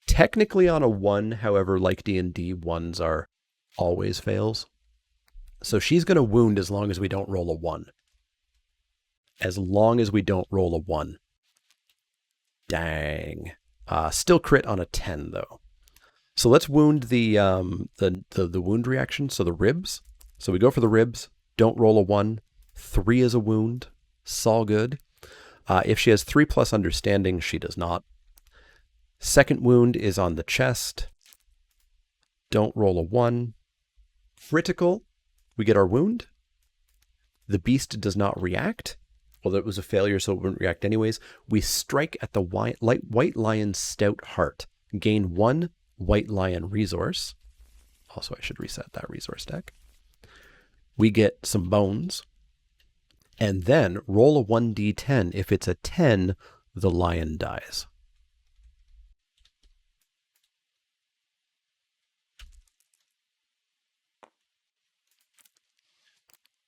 Technically on a 1, however, like D&D, 1s are always fails. So she's going to wound as long as we don't roll a 1. As long as we don't roll a 1. Dang. Still crit on a 10 though. So let's wound the wound reaction. So the ribs. So we go for the ribs. Don't roll a 1. 3 is a wound. It's all good. If she has 3+ understanding, she does not. Second wound is on the chest. Don't roll a 1. Critical. We get our wound. The beast does not react. Well, that was a failure, so it wouldn't react anyways. We strike at the white lion's stout heart. Gain 1 white lion resource. Also, I should reset that resource deck. We get some bones. And then roll a 1d10. If it's a 10, the lion dies.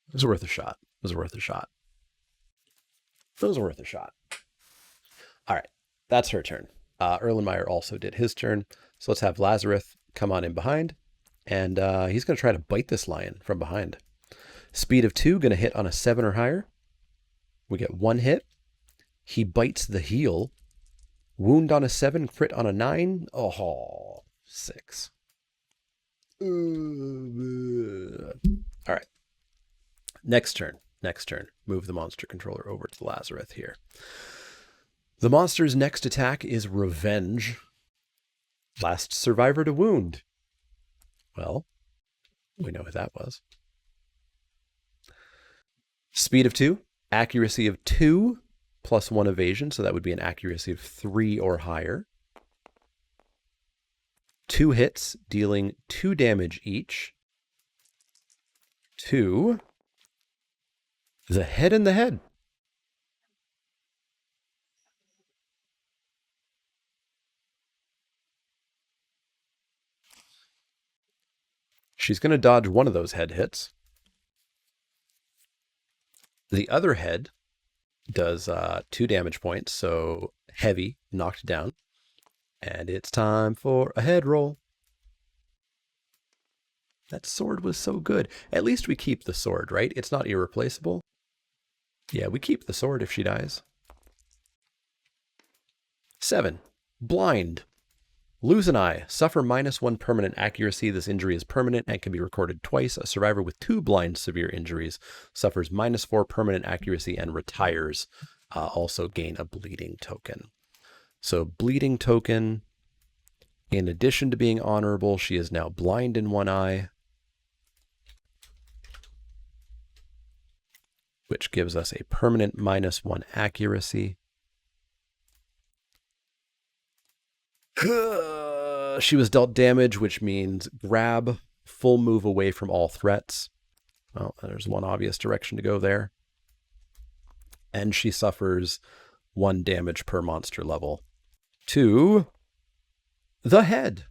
It was worth a shot. It was worth a shot. It was worth a shot. All right, that's her turn. Erlenmeyer also did his turn. So let's have Lazarus come on in behind. And he's going to try to bite this lion from behind. Speed of 2, going to hit on a 7 or higher. We get 1 hit. He bites the heel. Wound on a 7, crit on a 9. Oh, 6. All right. Next turn. Move the monster controller over to Lazarus here. The monster's next attack is Revenge. Last survivor to wound. Well, we know what that was. Speed of 2, accuracy of 2, plus 1 evasion, so that would be an accuracy of 3 or higher. 2 hits, dealing 2 damage each. To the head and the head. She's going to dodge one of those head hits. The other head does 2 damage points, so heavy, knocked down. And it's time for a head roll. That sword was so good. At least we keep the sword, right? It's not irreplaceable. Yeah, we keep the sword if she dies. 7. Blind. Lose an eye. Suffer -1 permanent accuracy. This injury is permanent and can be recorded twice. A survivor with 2 blind severe injuries suffers -4 permanent accuracy and retires. Also gain a bleeding token. So bleeding token, in addition to being honorable, she is now blind in 1 eye, which gives us a permanent -1 accuracy. She was dealt damage, which means grab, full move away from all threats. Well, there's one obvious direction to go there. And she suffers 1 damage per monster level to the head.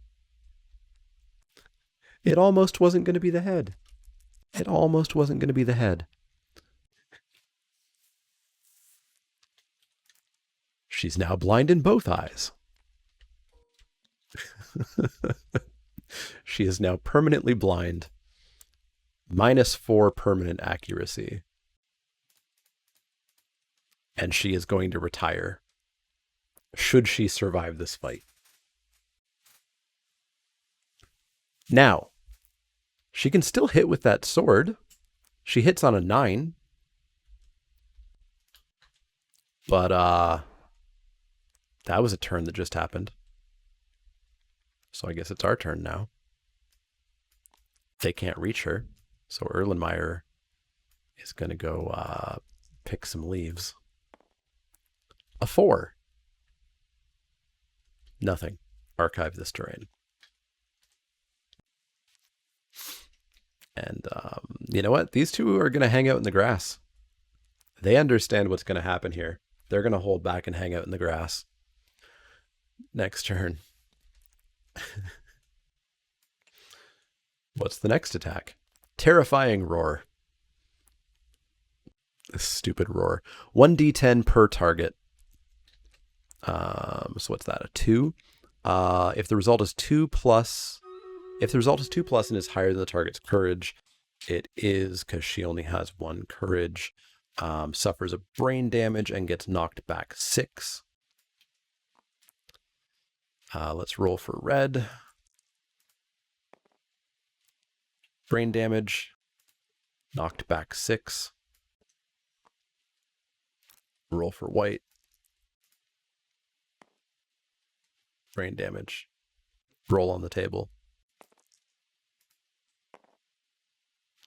It almost wasn't going to be the head. It almost wasn't going to be the head. She's now blind in both eyes. She is now permanently blind. -4 permanent accuracy. And she is going to retire. Should she survive this fight. Now, she can still hit with that sword. She hits on a 9. But, that was a turn that just happened. So I guess it's our turn now. They can't reach her. So Erlenmeyer is going to go pick some leaves. A 4. Nothing. Archive this terrain. And you know what? These two are going to hang out in the grass. They understand what's going to happen here. They're going to hold back and hang out in the grass. Next turn. What's the next attack? Terrifying Roar. This stupid roar. 1d10 per target. So what's that? A 2? If the result is 2+, if the result is 2+ and is higher than the target's courage, it is, because she only has 1 courage, suffers a brain damage and gets knocked back 6. Let's roll for red. Brain damage. Knocked back 6. Roll for white. Brain damage. Roll on the table.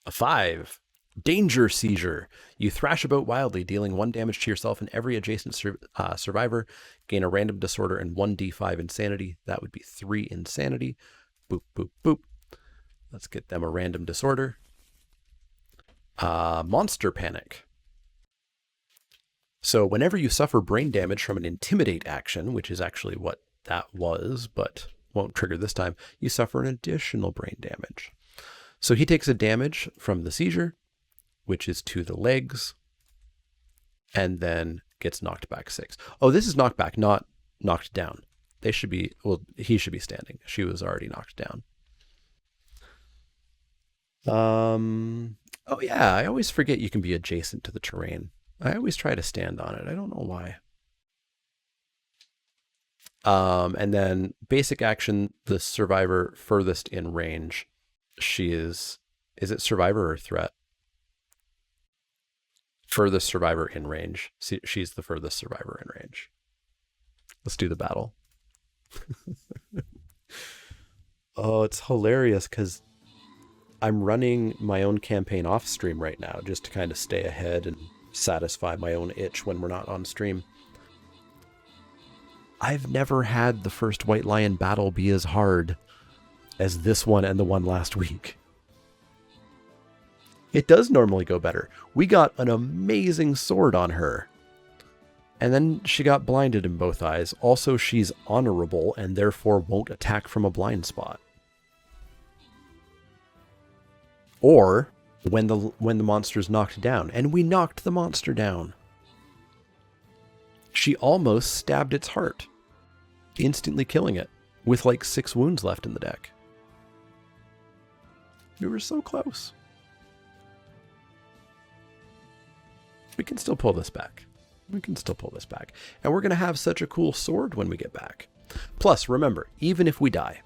A 5. Danger seizure. You thrash about wildly, dealing 1 damage to yourself and every adjacent survivor. Gain a random disorder and 1d5 insanity. That would be 3 insanity. Boop, boop, boop. Let's get them a random disorder. Monster panic. So whenever you suffer brain damage from an intimidate action, which is actually what that was, but won't trigger this time, you suffer an additional brain damage. So he takes a damage from the seizure, which is to the legs, and then gets knocked back 6. Oh, this is knocked back, not knocked down. They should be, well, he should be standing. She was already knocked down. Oh yeah, I always forget you can be adjacent to the terrain. I always try to stand on it. I don't know why. And then basic action, the survivor furthest in range. She is it survivor or threat? Furthest survivor in range. She's the furthest survivor in range. Let's do the battle. Oh, it's hilarious because I'm running my own campaign off stream right now just to kind of stay ahead and satisfy my own itch when we're not on stream. I've never had the first White Lion battle be as hard as this one and the one last week. It does normally go better. We got an amazing sword on her. And then she got blinded in both eyes. Also, she's honorable and therefore won't attack from a blind spot. Or when the monster's knocked down. And we knocked the monster down. She almost stabbed its heart, instantly killing it with like 6 wounds left in the deck. We were so close. We can still pull this back. We can still pull this back. And we're going to have such a cool sword when we get back. Plus, remember, even if we die,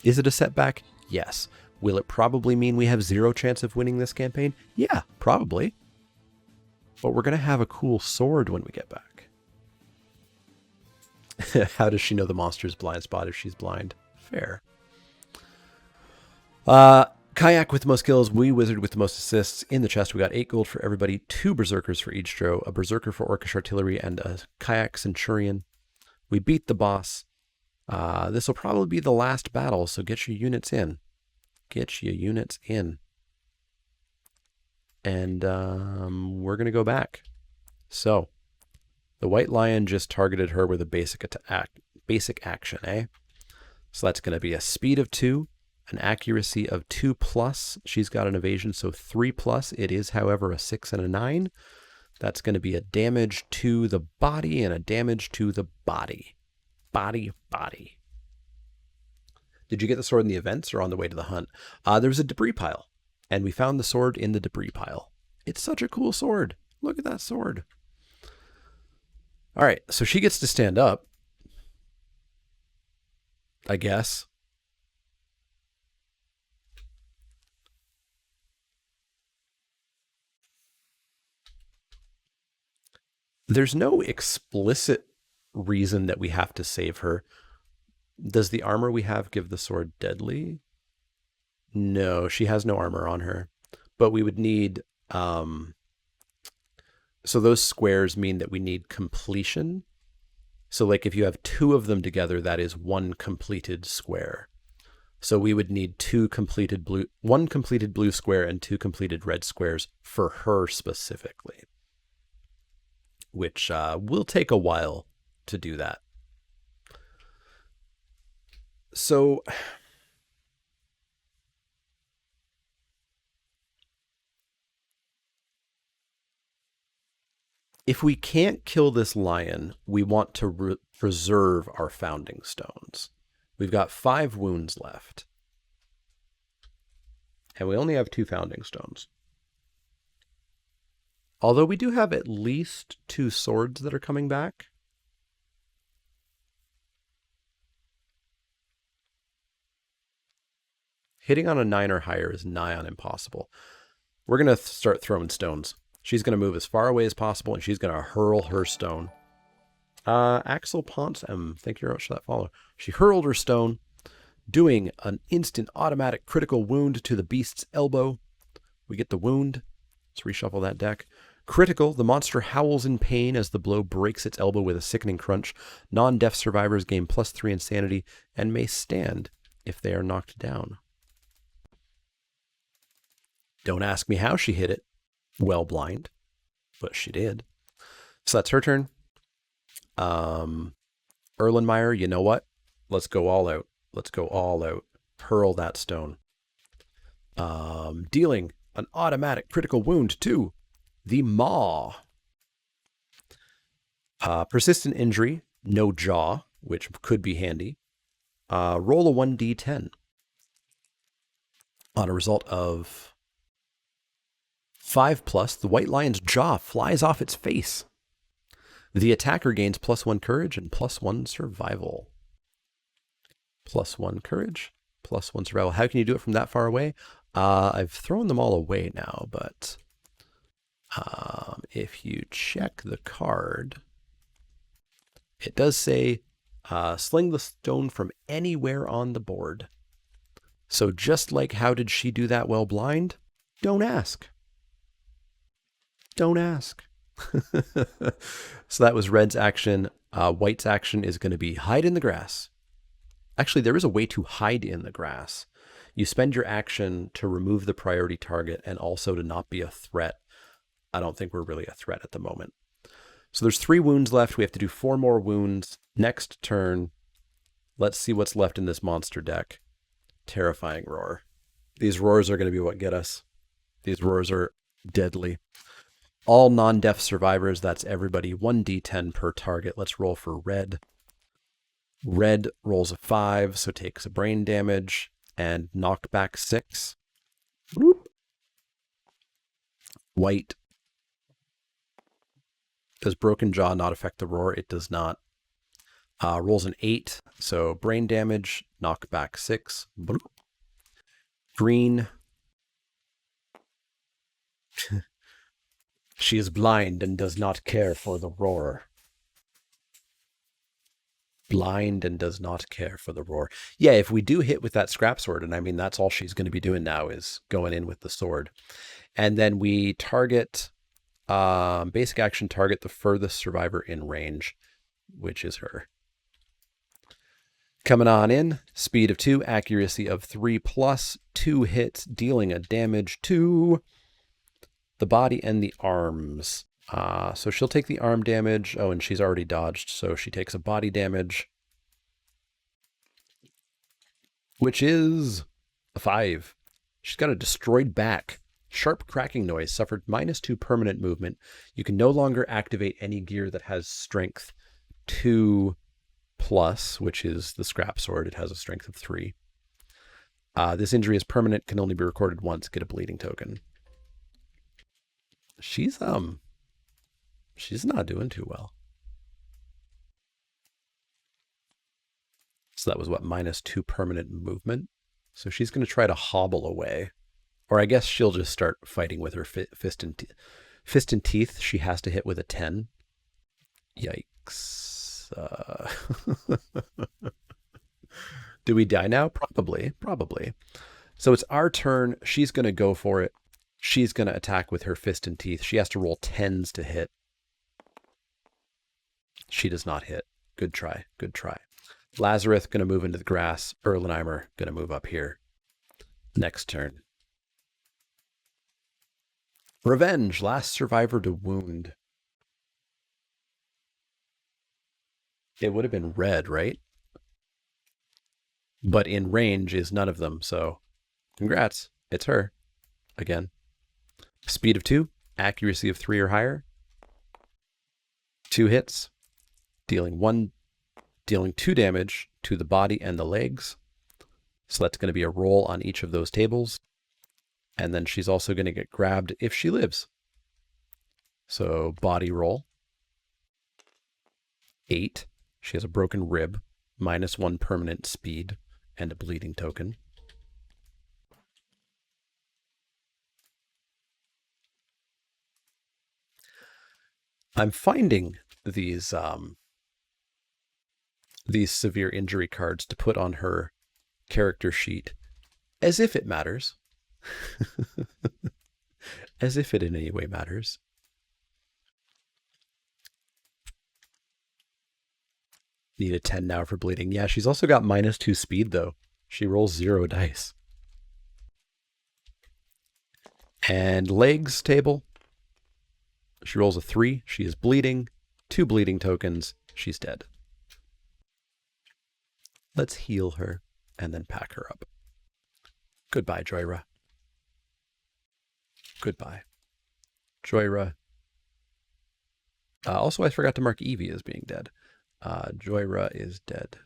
is it a setback? Yes. Will it probably mean we have 0 chance of winning this campaign? Yeah, probably. But we're going to have a cool sword when we get back. How does she know the monster's blind spot if she's blind? Fair. Kayak with the most kills, Wee Wizard with the most assists. In the chest, we got 8 gold for everybody, 2 Berserkers for each Dro, a Berserker for Orcish Artillery, and a Kayak Centurion. We beat the boss. This will probably be the last battle, so get your units in. Get your units in. And we're going to go back. So, the White Lion just targeted her with a basic action, eh? So that's going to be a speed of 2, an accuracy of 2+. She's got an evasion, so 3+. It is, however, a 6 and a 9. That's going to be a damage to the body and a damage to the body. Body. Did you get the sword in the events or on the way to the hunt? There was a debris pile, and we found the sword in the debris pile. It's such a cool sword. Look at that sword. All right, so she gets to stand up, I guess. There's no explicit reason that we have to save her. Does the armor we have give the sword deadly? No, she has no armor on her. But we would need... so those squares mean that we need completion. So like if you have 2 of them together, that is 1 completed square. So we would need 1 completed blue square and 2 completed red squares for her specifically. Which will take a while to do that. So if we can't kill this lion, we want to preserve our founding stones. We've got 5 wounds left. And we only have 2 founding stones. Although we do have at least 2 swords that are coming back. Hitting on a 9 or higher is nigh on impossible. We're going to start throwing stones. She's going to move as far away as possible, and she's going to hurl her stone. Axel Ponce M. Thank you very much for that follow. She hurled her stone, doing an instant automatic critical wound to the beast's elbow. We get the wound. Let's reshuffle that deck. Critical, the monster howls in pain as the blow breaks its elbow with a sickening crunch. Non-deaf survivors gain +3 insanity and may stand if they are knocked down. Don't ask me how she hit it. Well blind, but she did. So that's her turn. Erlenmeyer, you know what? Let's go all out. Let's go all out. Hurl that stone. Dealing an automatic critical wound to the maw. Persistent injury, no jaw, which could be handy. Roll a 1d10. On a result of 5+, the white lion's jaw flies off its face. The attacker gains +1 courage and +1 survival. +1 courage, +1 survival. How can you do it from that far away? I've thrown them all away now, but if you check the card, it does say sling the stone from anywhere on the board. So just like how did she do that while blind? Don't ask. Don't ask. So that was red's action. White's action is going to be hide in the grass. Actually, there is a way to hide in the grass. You spend your action to remove the priority target and also to not be a threat. I don't think we're really a threat at the moment. So there's 3 wounds left. We have to do 4 more wounds. Next turn, let's see what's left in this monster deck. Terrifying roar. These roars are going to be what get us. These roars are deadly. All non-deaf survivors, that's everybody, 1d10 per target. Let's roll for red. Red rolls a 5, so takes a brain damage and knocked back 6. Whoop. White. Does broken jaw not affect the roar? It does not. Rolls an 8, so brain damage, knock back 6. Bloop. Green. She is blind and does not care for the roar. Blind and does not care for the roar. Yeah, if we do hit with that scrap sword, and I mean, that's all she's going to be doing now is going in with the sword. And then we target, basic action target the furthest survivor in range, which is her. Coming on in, speed of 2, accuracy of 3+, 2 hits, dealing a damage to the body and the arms. So she'll take the arm damage. Oh, and she's already dodged, so she takes a body damage, which is a 5. She's got a destroyed back. Sharp cracking noise, suffered -2 permanent movement. You can no longer activate any gear that has strength 2+, which is the scrap sword. It has a strength of 3. This injury is permanent, can only be recorded once, get a bleeding token. She's not doing too well. So that was what, -2 permanent movement. So she's going to try to hobble away. Or I guess she'll just start fighting with her fist and teeth. She has to hit with a 10. Yikes. Do we die now? Probably. So it's our turn. She's going to go for it. She's going to attack with her fist and teeth. She has to roll 10s to hit. She does not hit. Good try. Lazarus going to move into the grass. Erlenmeyer going to move up here. Next turn. Revenge. Last survivor to wound. It would have been red, right? But in range is none of them, so congrats. It's her. Again. Speed of 2. Accuracy of 3 or higher. 2 hits. Dealing 2 damage to the body and the legs. So that's going to be a roll on each of those tables. And then she's also going to get grabbed if she lives. So body roll. 8. She has a broken rib, -1 permanent speed, and a bleeding token. I'm finding these severe injury cards to put on her character sheet as if it matters. As if it in any way matters. Need a 10 now for bleeding. Yeah, she's also got -2 speed, though. She rolls 0 dice. And legs table. She rolls a 3. She is bleeding. 2 bleeding tokens. She's dead. Let's heal her and then pack her up. Goodbye, Joyra. Goodbye. Joyra. Also, I forgot to mark Evie as being dead. Joyra is dead.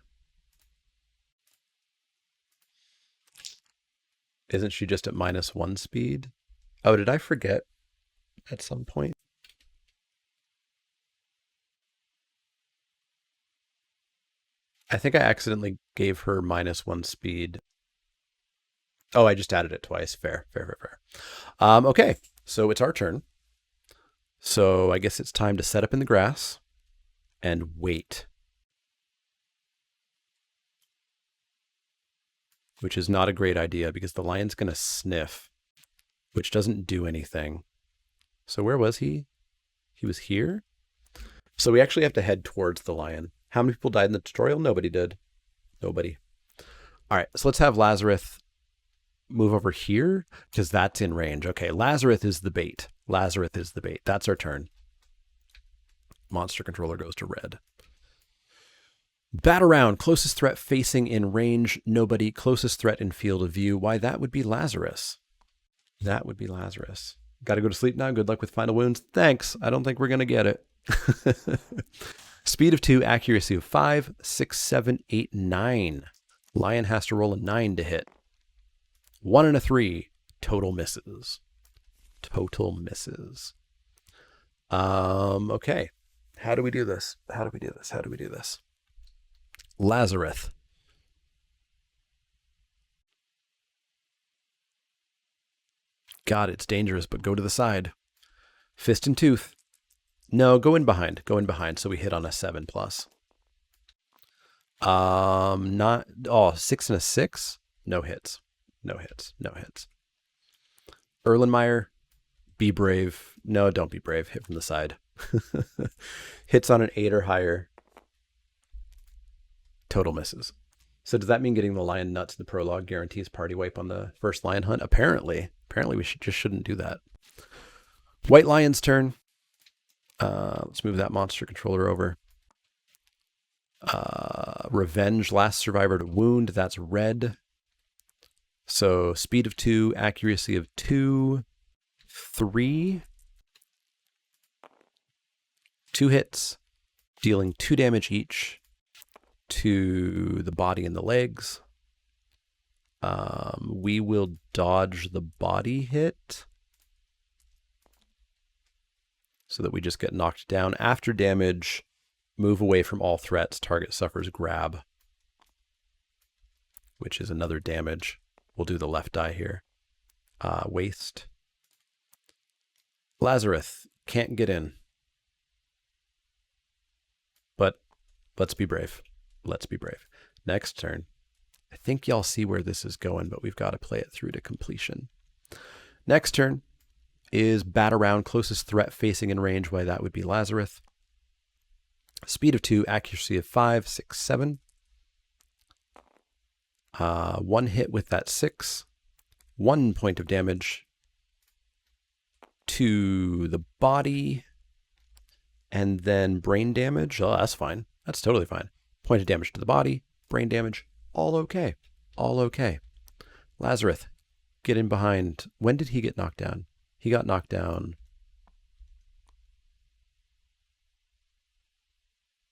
Isn't she just at -1 speed? Oh, did I forget at some point? I think I accidentally gave her -1 speed. Oh, I just added it twice. Fair. Okay, so it's our turn. So I guess it's time to set up in the grass and wait. Which is not a great idea because the lion's going to sniff, which doesn't do anything. So where was he? He was here? So we actually have to head towards the lion. How many people died in the tutorial? Nobody did. Nobody. All right, so let's have Lazarus move over here because that's in range. Okay, Lazarus is the bait. Lazarus is the bait. That's our turn. Monster controller goes to red. Bat around. Closest threat facing in range. Nobody. Closest threat in field of view. Why, that would be Lazarus. That would be Lazarus. Got to go to sleep now. Good luck with final wounds. Thanks. I don't think we're going to get it. Speed of 2, accuracy of 5, 6, 7, 8, 9. Lion has to roll a 9 to hit. 1 and a 3. Total misses. Total misses. Okay. How do we do this? How do we do this? How do we do this? Lazarus. God, it's dangerous, but go to the side. Fist and tooth. No, go in behind. Go in behind so we hit on a 7+. Not 6 and a 6. No hits. No hits. No hits. Erlenmeyer, be brave. No, don't be brave. Hit from the side. Hits on an 8 or higher. Total misses. So does that mean getting the lion nuts in the prologue guarantees party wipe on the first lion hunt? Apparently. Apparently we shouldn't do that. White lion's turn. Let's move that monster controller over. Revenge, last survivor to wound. That's red. So speed of 2, accuracy of 2, 3. 2 hits, dealing 2 damage each to the body and the legs. We will dodge the body hit so that we just get knocked down. After damage, move away from all threats. Target suffers grab, which is another damage. We'll do the left die here. Waste. Lazarus can't get in. But let's be brave. Let's be brave. Next turn. I think y'all see where this is going, but we've got to play it through to completion. Next turn is bat around, closest threat facing in range. Why, that would be Lazarus. Speed of 2, accuracy of 5, 6, 7. 1 hit with that 6. 1 point of damage to the body. And then brain damage. Oh, that's fine. That's totally fine. Point of damage to the body. Brain damage. All okay. All okay. Lazarus, get in behind. When did he get knocked down? He got knocked down.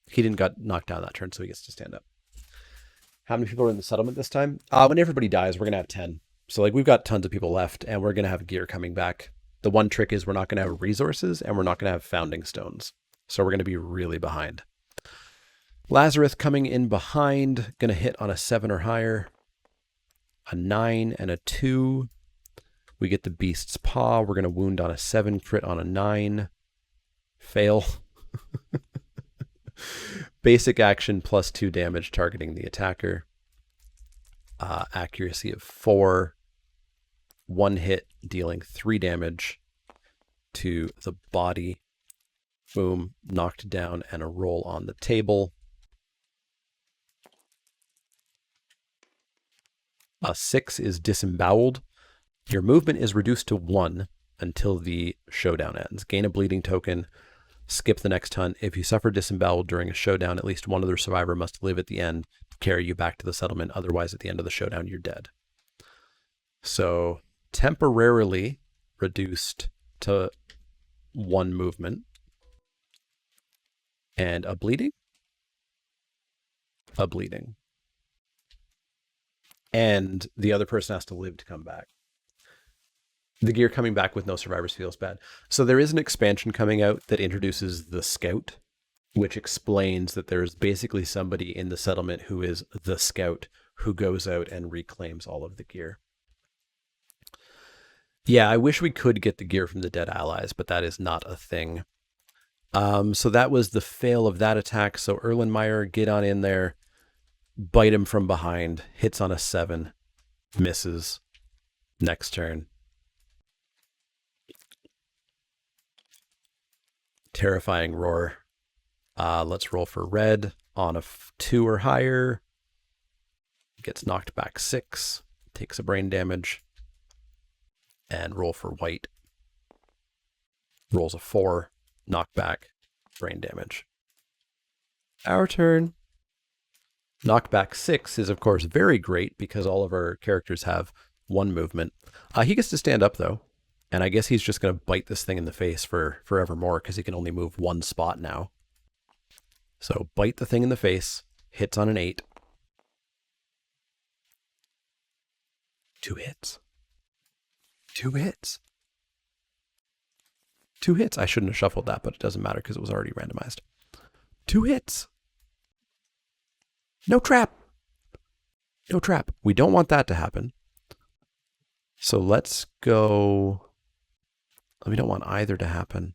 He didn't get knocked down that turn, so he gets to stand up. How many people are in the settlement this time? When everybody dies, we're going to have 10. So like we've got tons of people left, and we're going to have gear coming back. The one trick is we're not going to have resources, and we're not going to have founding stones. So we're going to be really behind. Lazarus coming in behind, going to hit on a 7 or higher. A 9 and a 2. We get the beast's paw. We're going to wound on a 7, crit on a 9. Fail. Basic action plus 2 damage targeting the attacker. Accuracy of 4. 1 hit dealing 3 damage to the body. Boom, knocked down, and a roll on the table. A 6 is disemboweled. Your movement is reduced to 1 until the showdown ends. Gain a bleeding token. Skip the next turn. If you suffer disemboweled during a showdown, at least one other survivor must live at the end to carry you back to the settlement. Otherwise, at the end of the showdown, you're dead. So temporarily reduced to 1 movement. And a bleeding? A bleeding. And the other person has to live to come back. The gear coming back with no survivors feels bad. So there is an expansion coming out that introduces the Scout, which explains that there's basically somebody in the settlement who is the Scout who goes out and reclaims all of the gear. Yeah, I wish we could get the gear from the dead allies, but that is not a thing. So that was the fail of that attack. So Erlenmeyer, get on in there, bite him from behind, hits on a 7, misses. Next turn. Terrifying roar. Let's roll for red on a 2 or higher. Gets knocked back 6, takes a brain damage. And roll for white. Rolls a 4, knockback, brain damage. Our turn. Knockback 6 is, of course, very great because all of our characters have 1 movement. He gets to stand up, though. And I guess he's just going to bite this thing in the face for forevermore because he can only move 1 spot now. So bite the thing in the face, hits on an 8. 2 hits. 2 hits. 2 hits. I shouldn't have shuffled that, but it doesn't matter because it was already randomized. 2 hits. No trap. No trap. We don't want that to happen. So let's go. We don't want either to happen.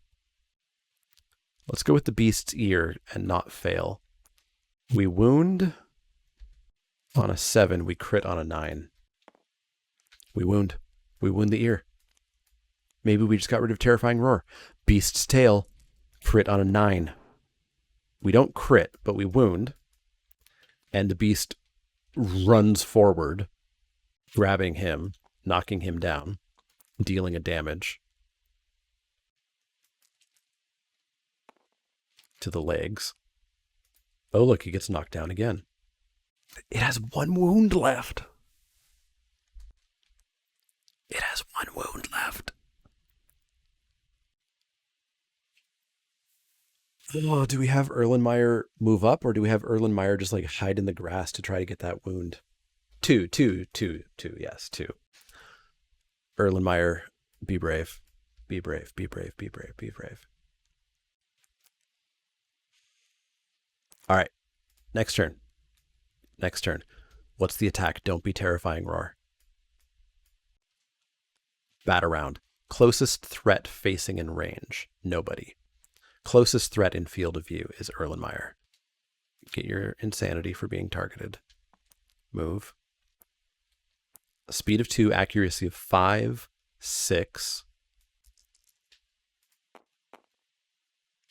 Let's go with the beast's ear and not fail. We wound on a 7. We crit on a 9. We wound. We wound the ear. Maybe we just got rid of terrifying roar. Beast's tail. Crit on a 9. We don't crit, but we wound. And the beast runs forward, grabbing him, knocking him down, dealing a damage to the legs. Oh, look, he gets knocked down again. It has 1 wound left. It has 1 wound left. Oh, do we have Erlenmeyer move up, or do we have Erlenmeyer just like hide in the grass to try to get that wound? 2. Yes, 2. Erlenmeyer, be brave. Be brave, be brave, be brave, be brave. All right, next turn. Next turn. What's the attack? Don't be terrifying roar. Bat around. Closest threat facing in range. Nobody. Closest threat in field of view is Erlenmeyer. Get your insanity for being targeted. Move. A speed of 2, accuracy of 5, 6.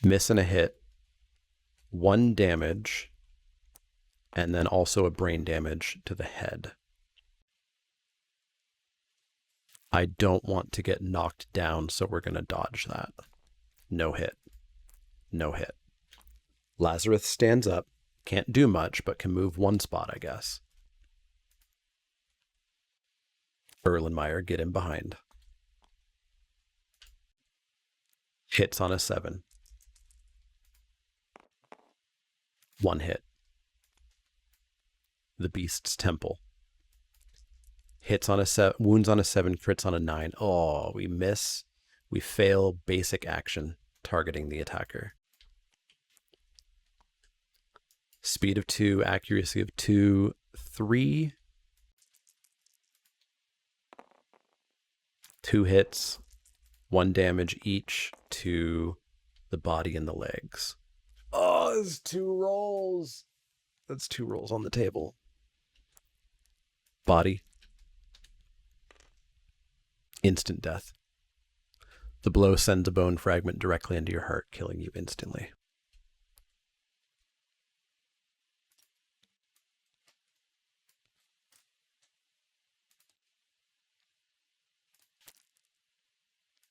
Miss and a hit. 1 damage. And then also a brain damage to the head. I don't want to get knocked down, so we're going to dodge that. No hit. No hit. Lazarus stands up. Can't do much, but can move 1 spot, I guess. Erlenmeyer, get him behind. Hits on a 7. 1 hit. The beast's temple. Hits on a 7, wounds on a 7, crits on a 9. Oh, we miss. We fail basic action, targeting the attacker. Speed of 2, accuracy of 2, 3. 2 hits, 1 damage each to the the body, and the legs. Oh, there's 2 rolls. That's 2 rolls on the table. Body. Instant death. The blow sends a bone fragment directly into your heart, killing you instantly.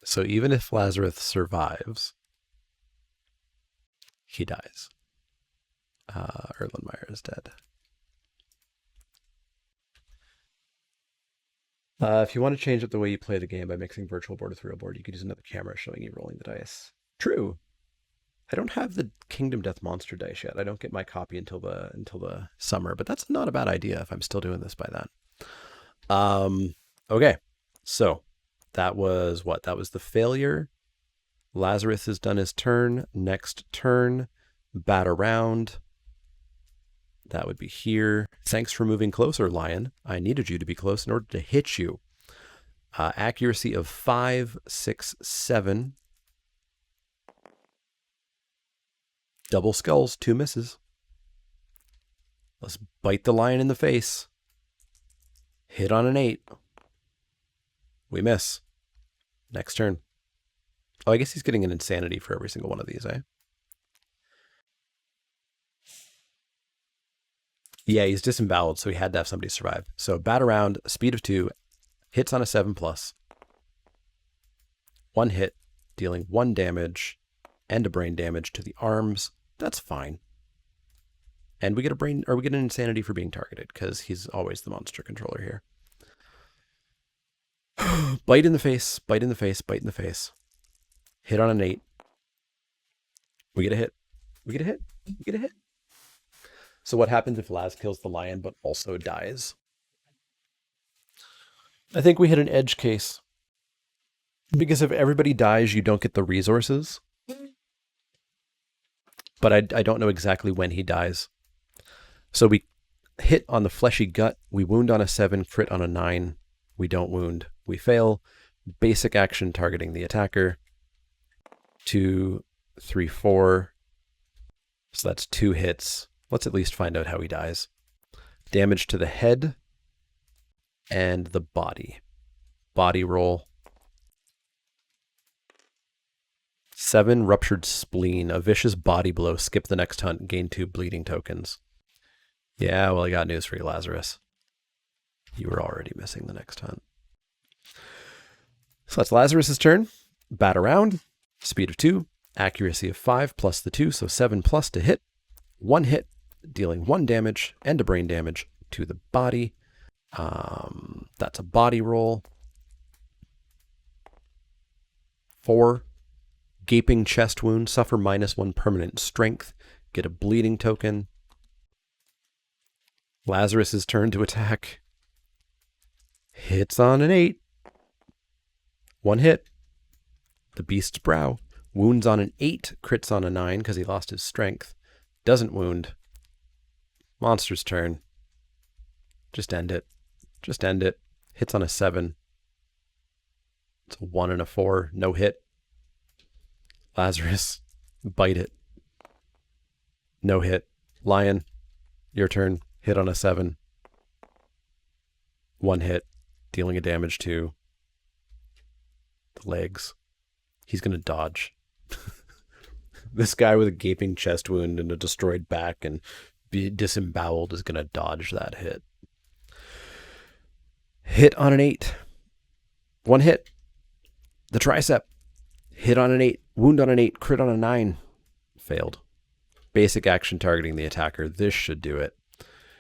So even if Lazarus survives, he dies. Erlenmeyer is dead. If you want to change up the way you play the game by mixing virtual board with real board, you could use another camera showing you rolling the dice. True. I don't have the Kingdom Death Monster dice yet. I don't get my copy until the summer, but that's not a bad idea if I'm still doing this by then. Okay, so that was what? That was the failure. Lazarus has done his turn. Next turn, bat around. That would be here. Thanks for moving closer, Lion. I needed you to be close in order to hit you. Accuracy of 5, 6, 7. Double skulls, 2 misses. Let's bite the lion in the face. Hit on an 8. We miss. Next turn. Oh, I guess he's getting an insanity for every single one of these, eh? Yeah, he's disemboweled, so he had to have somebody survive. So bat around, speed of 2, hits on a 7+. 1 hit, dealing 1 damage and a brain damage to the arms. That's fine. And we get we get an insanity for being targeted, because he's always the monster controller here. Bite in the face, bite in the face, bite in the face. Hit on an 8. We get a hit. We get a hit. We get a hit. So what happens if Laz kills the lion but also dies? I think we hit an edge case. Because if everybody dies, you don't get the resources. But I don't know exactly when he dies. So we hit on the fleshy gut. We wound on a 7, crit on a 9. We don't wound. We fail. Basic action targeting the attacker. 2, 3, 4. So that's 2 hits. Let's at least find out how he dies. Damage to the head and the body. Body roll. 7, ruptured spleen. A vicious body blow. Skip the next hunt. Gain 2 bleeding tokens. Yeah, well, I got news for you, Lazarus. You were already missing the next hunt. So that's Lazarus's turn. Bat around. Speed of 2. Accuracy of 5 plus the 2, so 7+ to hit. 1 hit, dealing 1 damage and a brain damage to the body. That's a body roll. 4. Gaping chest wound. Suffer -1 permanent strength. Get a bleeding token. Lazarus's turn to attack. Hits on an 8. 1 hit. The beast's brow. Wounds on an 8. Crits on a 9 because he lost his strength. Doesn't wound. Monster's turn. Just end it. Just end it. Hits on a 7. It's a 1 and a 4. No hit. Lazarus. Bite it. No hit. Lion. Your turn. Hit on a 7. 1 hit. Dealing a damage to the legs. He's going to dodge. This guy with a gaping chest wound and a destroyed back and be disemboweled is going to dodge that hit. Hit on an 8. 1 hit. The tricep. Hit on an 8. Wound on an 8. Crit on a 9. Failed. Basic action targeting the attacker. This should do it.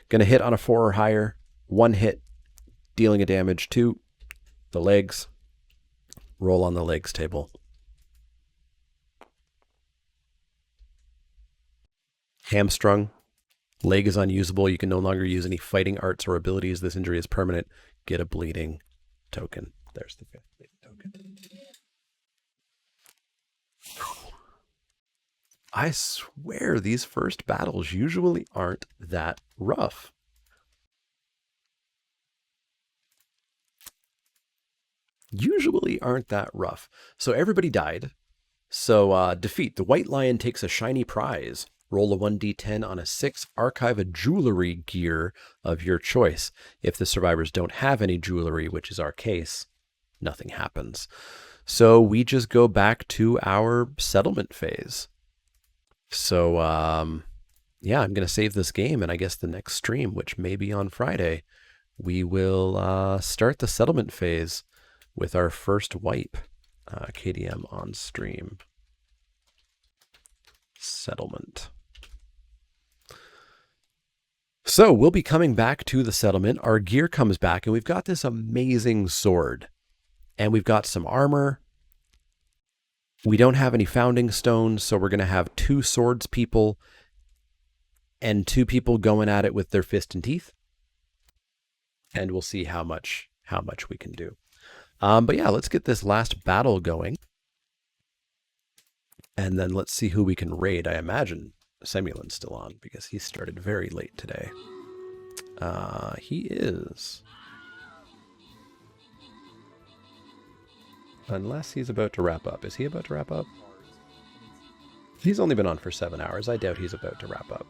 Going to hit on a 4 or higher. 1 hit. Dealing a damage to the legs. Roll on the legs table. Hamstrung. Leg is unusable. You can no longer use any fighting arts or abilities. This injury is permanent. Get a bleeding token. There's the 5th bleeding token. I swear these first battles usually aren't that rough. Usually aren't that rough. So everybody died. So defeat. The white lion takes a shiny prize. Roll a 1d10 on a 6. Archive a jewelry gear of your choice. If the survivors don't have any jewelry, which is our case, nothing happens. So we just go back to our settlement phase. So, yeah, I'm going to save this game, and I guess the next stream, which may be on Friday, we will start the settlement phase with our first wipe. KDM on stream. Settlement. So we'll be coming back to the settlement. Our gear comes back, and we've got this amazing sword. And we've got some armor. We don't have any founding stones, so we're going to have 2 swords people and 2 people going at it with their fist and teeth. And we'll see how much we can do. But yeah, let's get this last battle going. And then let's see who we can raid. I imagine Semulin's still on because he started very late today. He is. Unless he's about to wrap up. Is he about to wrap up? He's only been on for 7 hours. I doubt he's about to wrap up.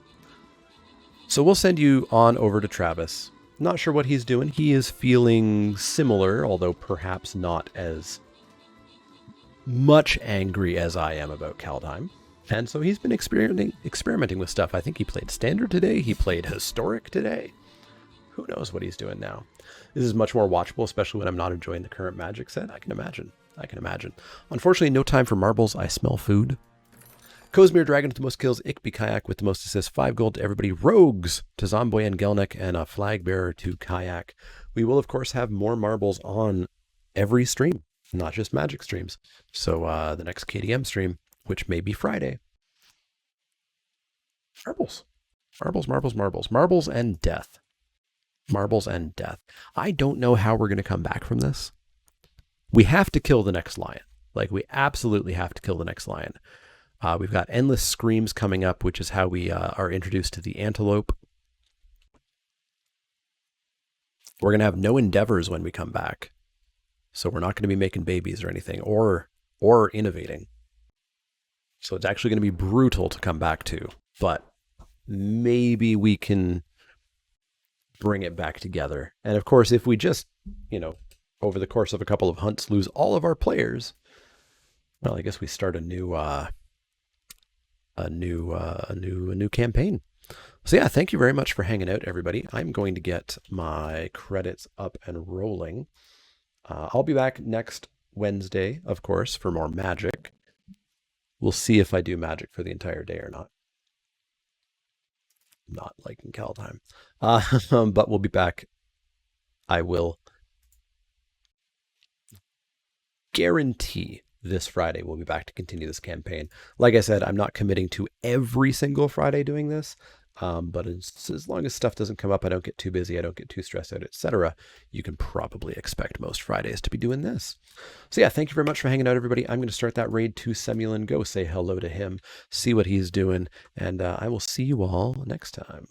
So we'll send you on over to Travis. Not sure what he's doing. He is feeling similar, although perhaps not as much angry as I am about Kaldheim. And so he's been experimenting with stuff. I think he played Standard today. He played Historic today. Who knows what he's doing now? This is much more watchable, especially when I'm not enjoying the current Magic set. I can imagine. Unfortunately, no time for marbles. I smell food. Kozmir Dragon with the most kills. Ikby Kayak with the most assists. 5 gold to everybody. Rogues to Zomboy and Gelnick, and a flag bearer to Kayak. We will, of course, have more marbles on every stream, not just Magic streams. So the next KDM stream, which may be Friday. Marbles and death. Marbles and death. I don't know how we're going to come back from this. We have to kill the next lion. Like, we absolutely have to kill the next lion. We've got endless screams coming up, which is how we are introduced to the antelope. We're going to have no endeavors when we come back. So we're not going to be making babies or anything, or innovating. So it's actually going to be brutal to come back to. But maybe we can bring it back together. And of course, if we just, over the course of a couple of hunts, lose all of our players, well, I guess we start a new campaign. So yeah, thank you very much for hanging out, everybody. I'm going to get my credits up and rolling. I'll be back next Wednesday, of course, for more Magic. We'll see if I do Magic for the entire day or not. Not liking Kaldheim. But we'll be back. I will guarantee this Friday we'll be back to continue this campaign. Like I said, I'm not committing to every single Friday doing this, but as long as stuff doesn't come up, I don't get too busy, I don't get too stressed out, etc., you can probably expect most Fridays to be doing this. So yeah, thank you very much for hanging out, everybody. I'm going to start that raid to Semulin. Go say hello to him, see what he's doing, and I will see you all next time.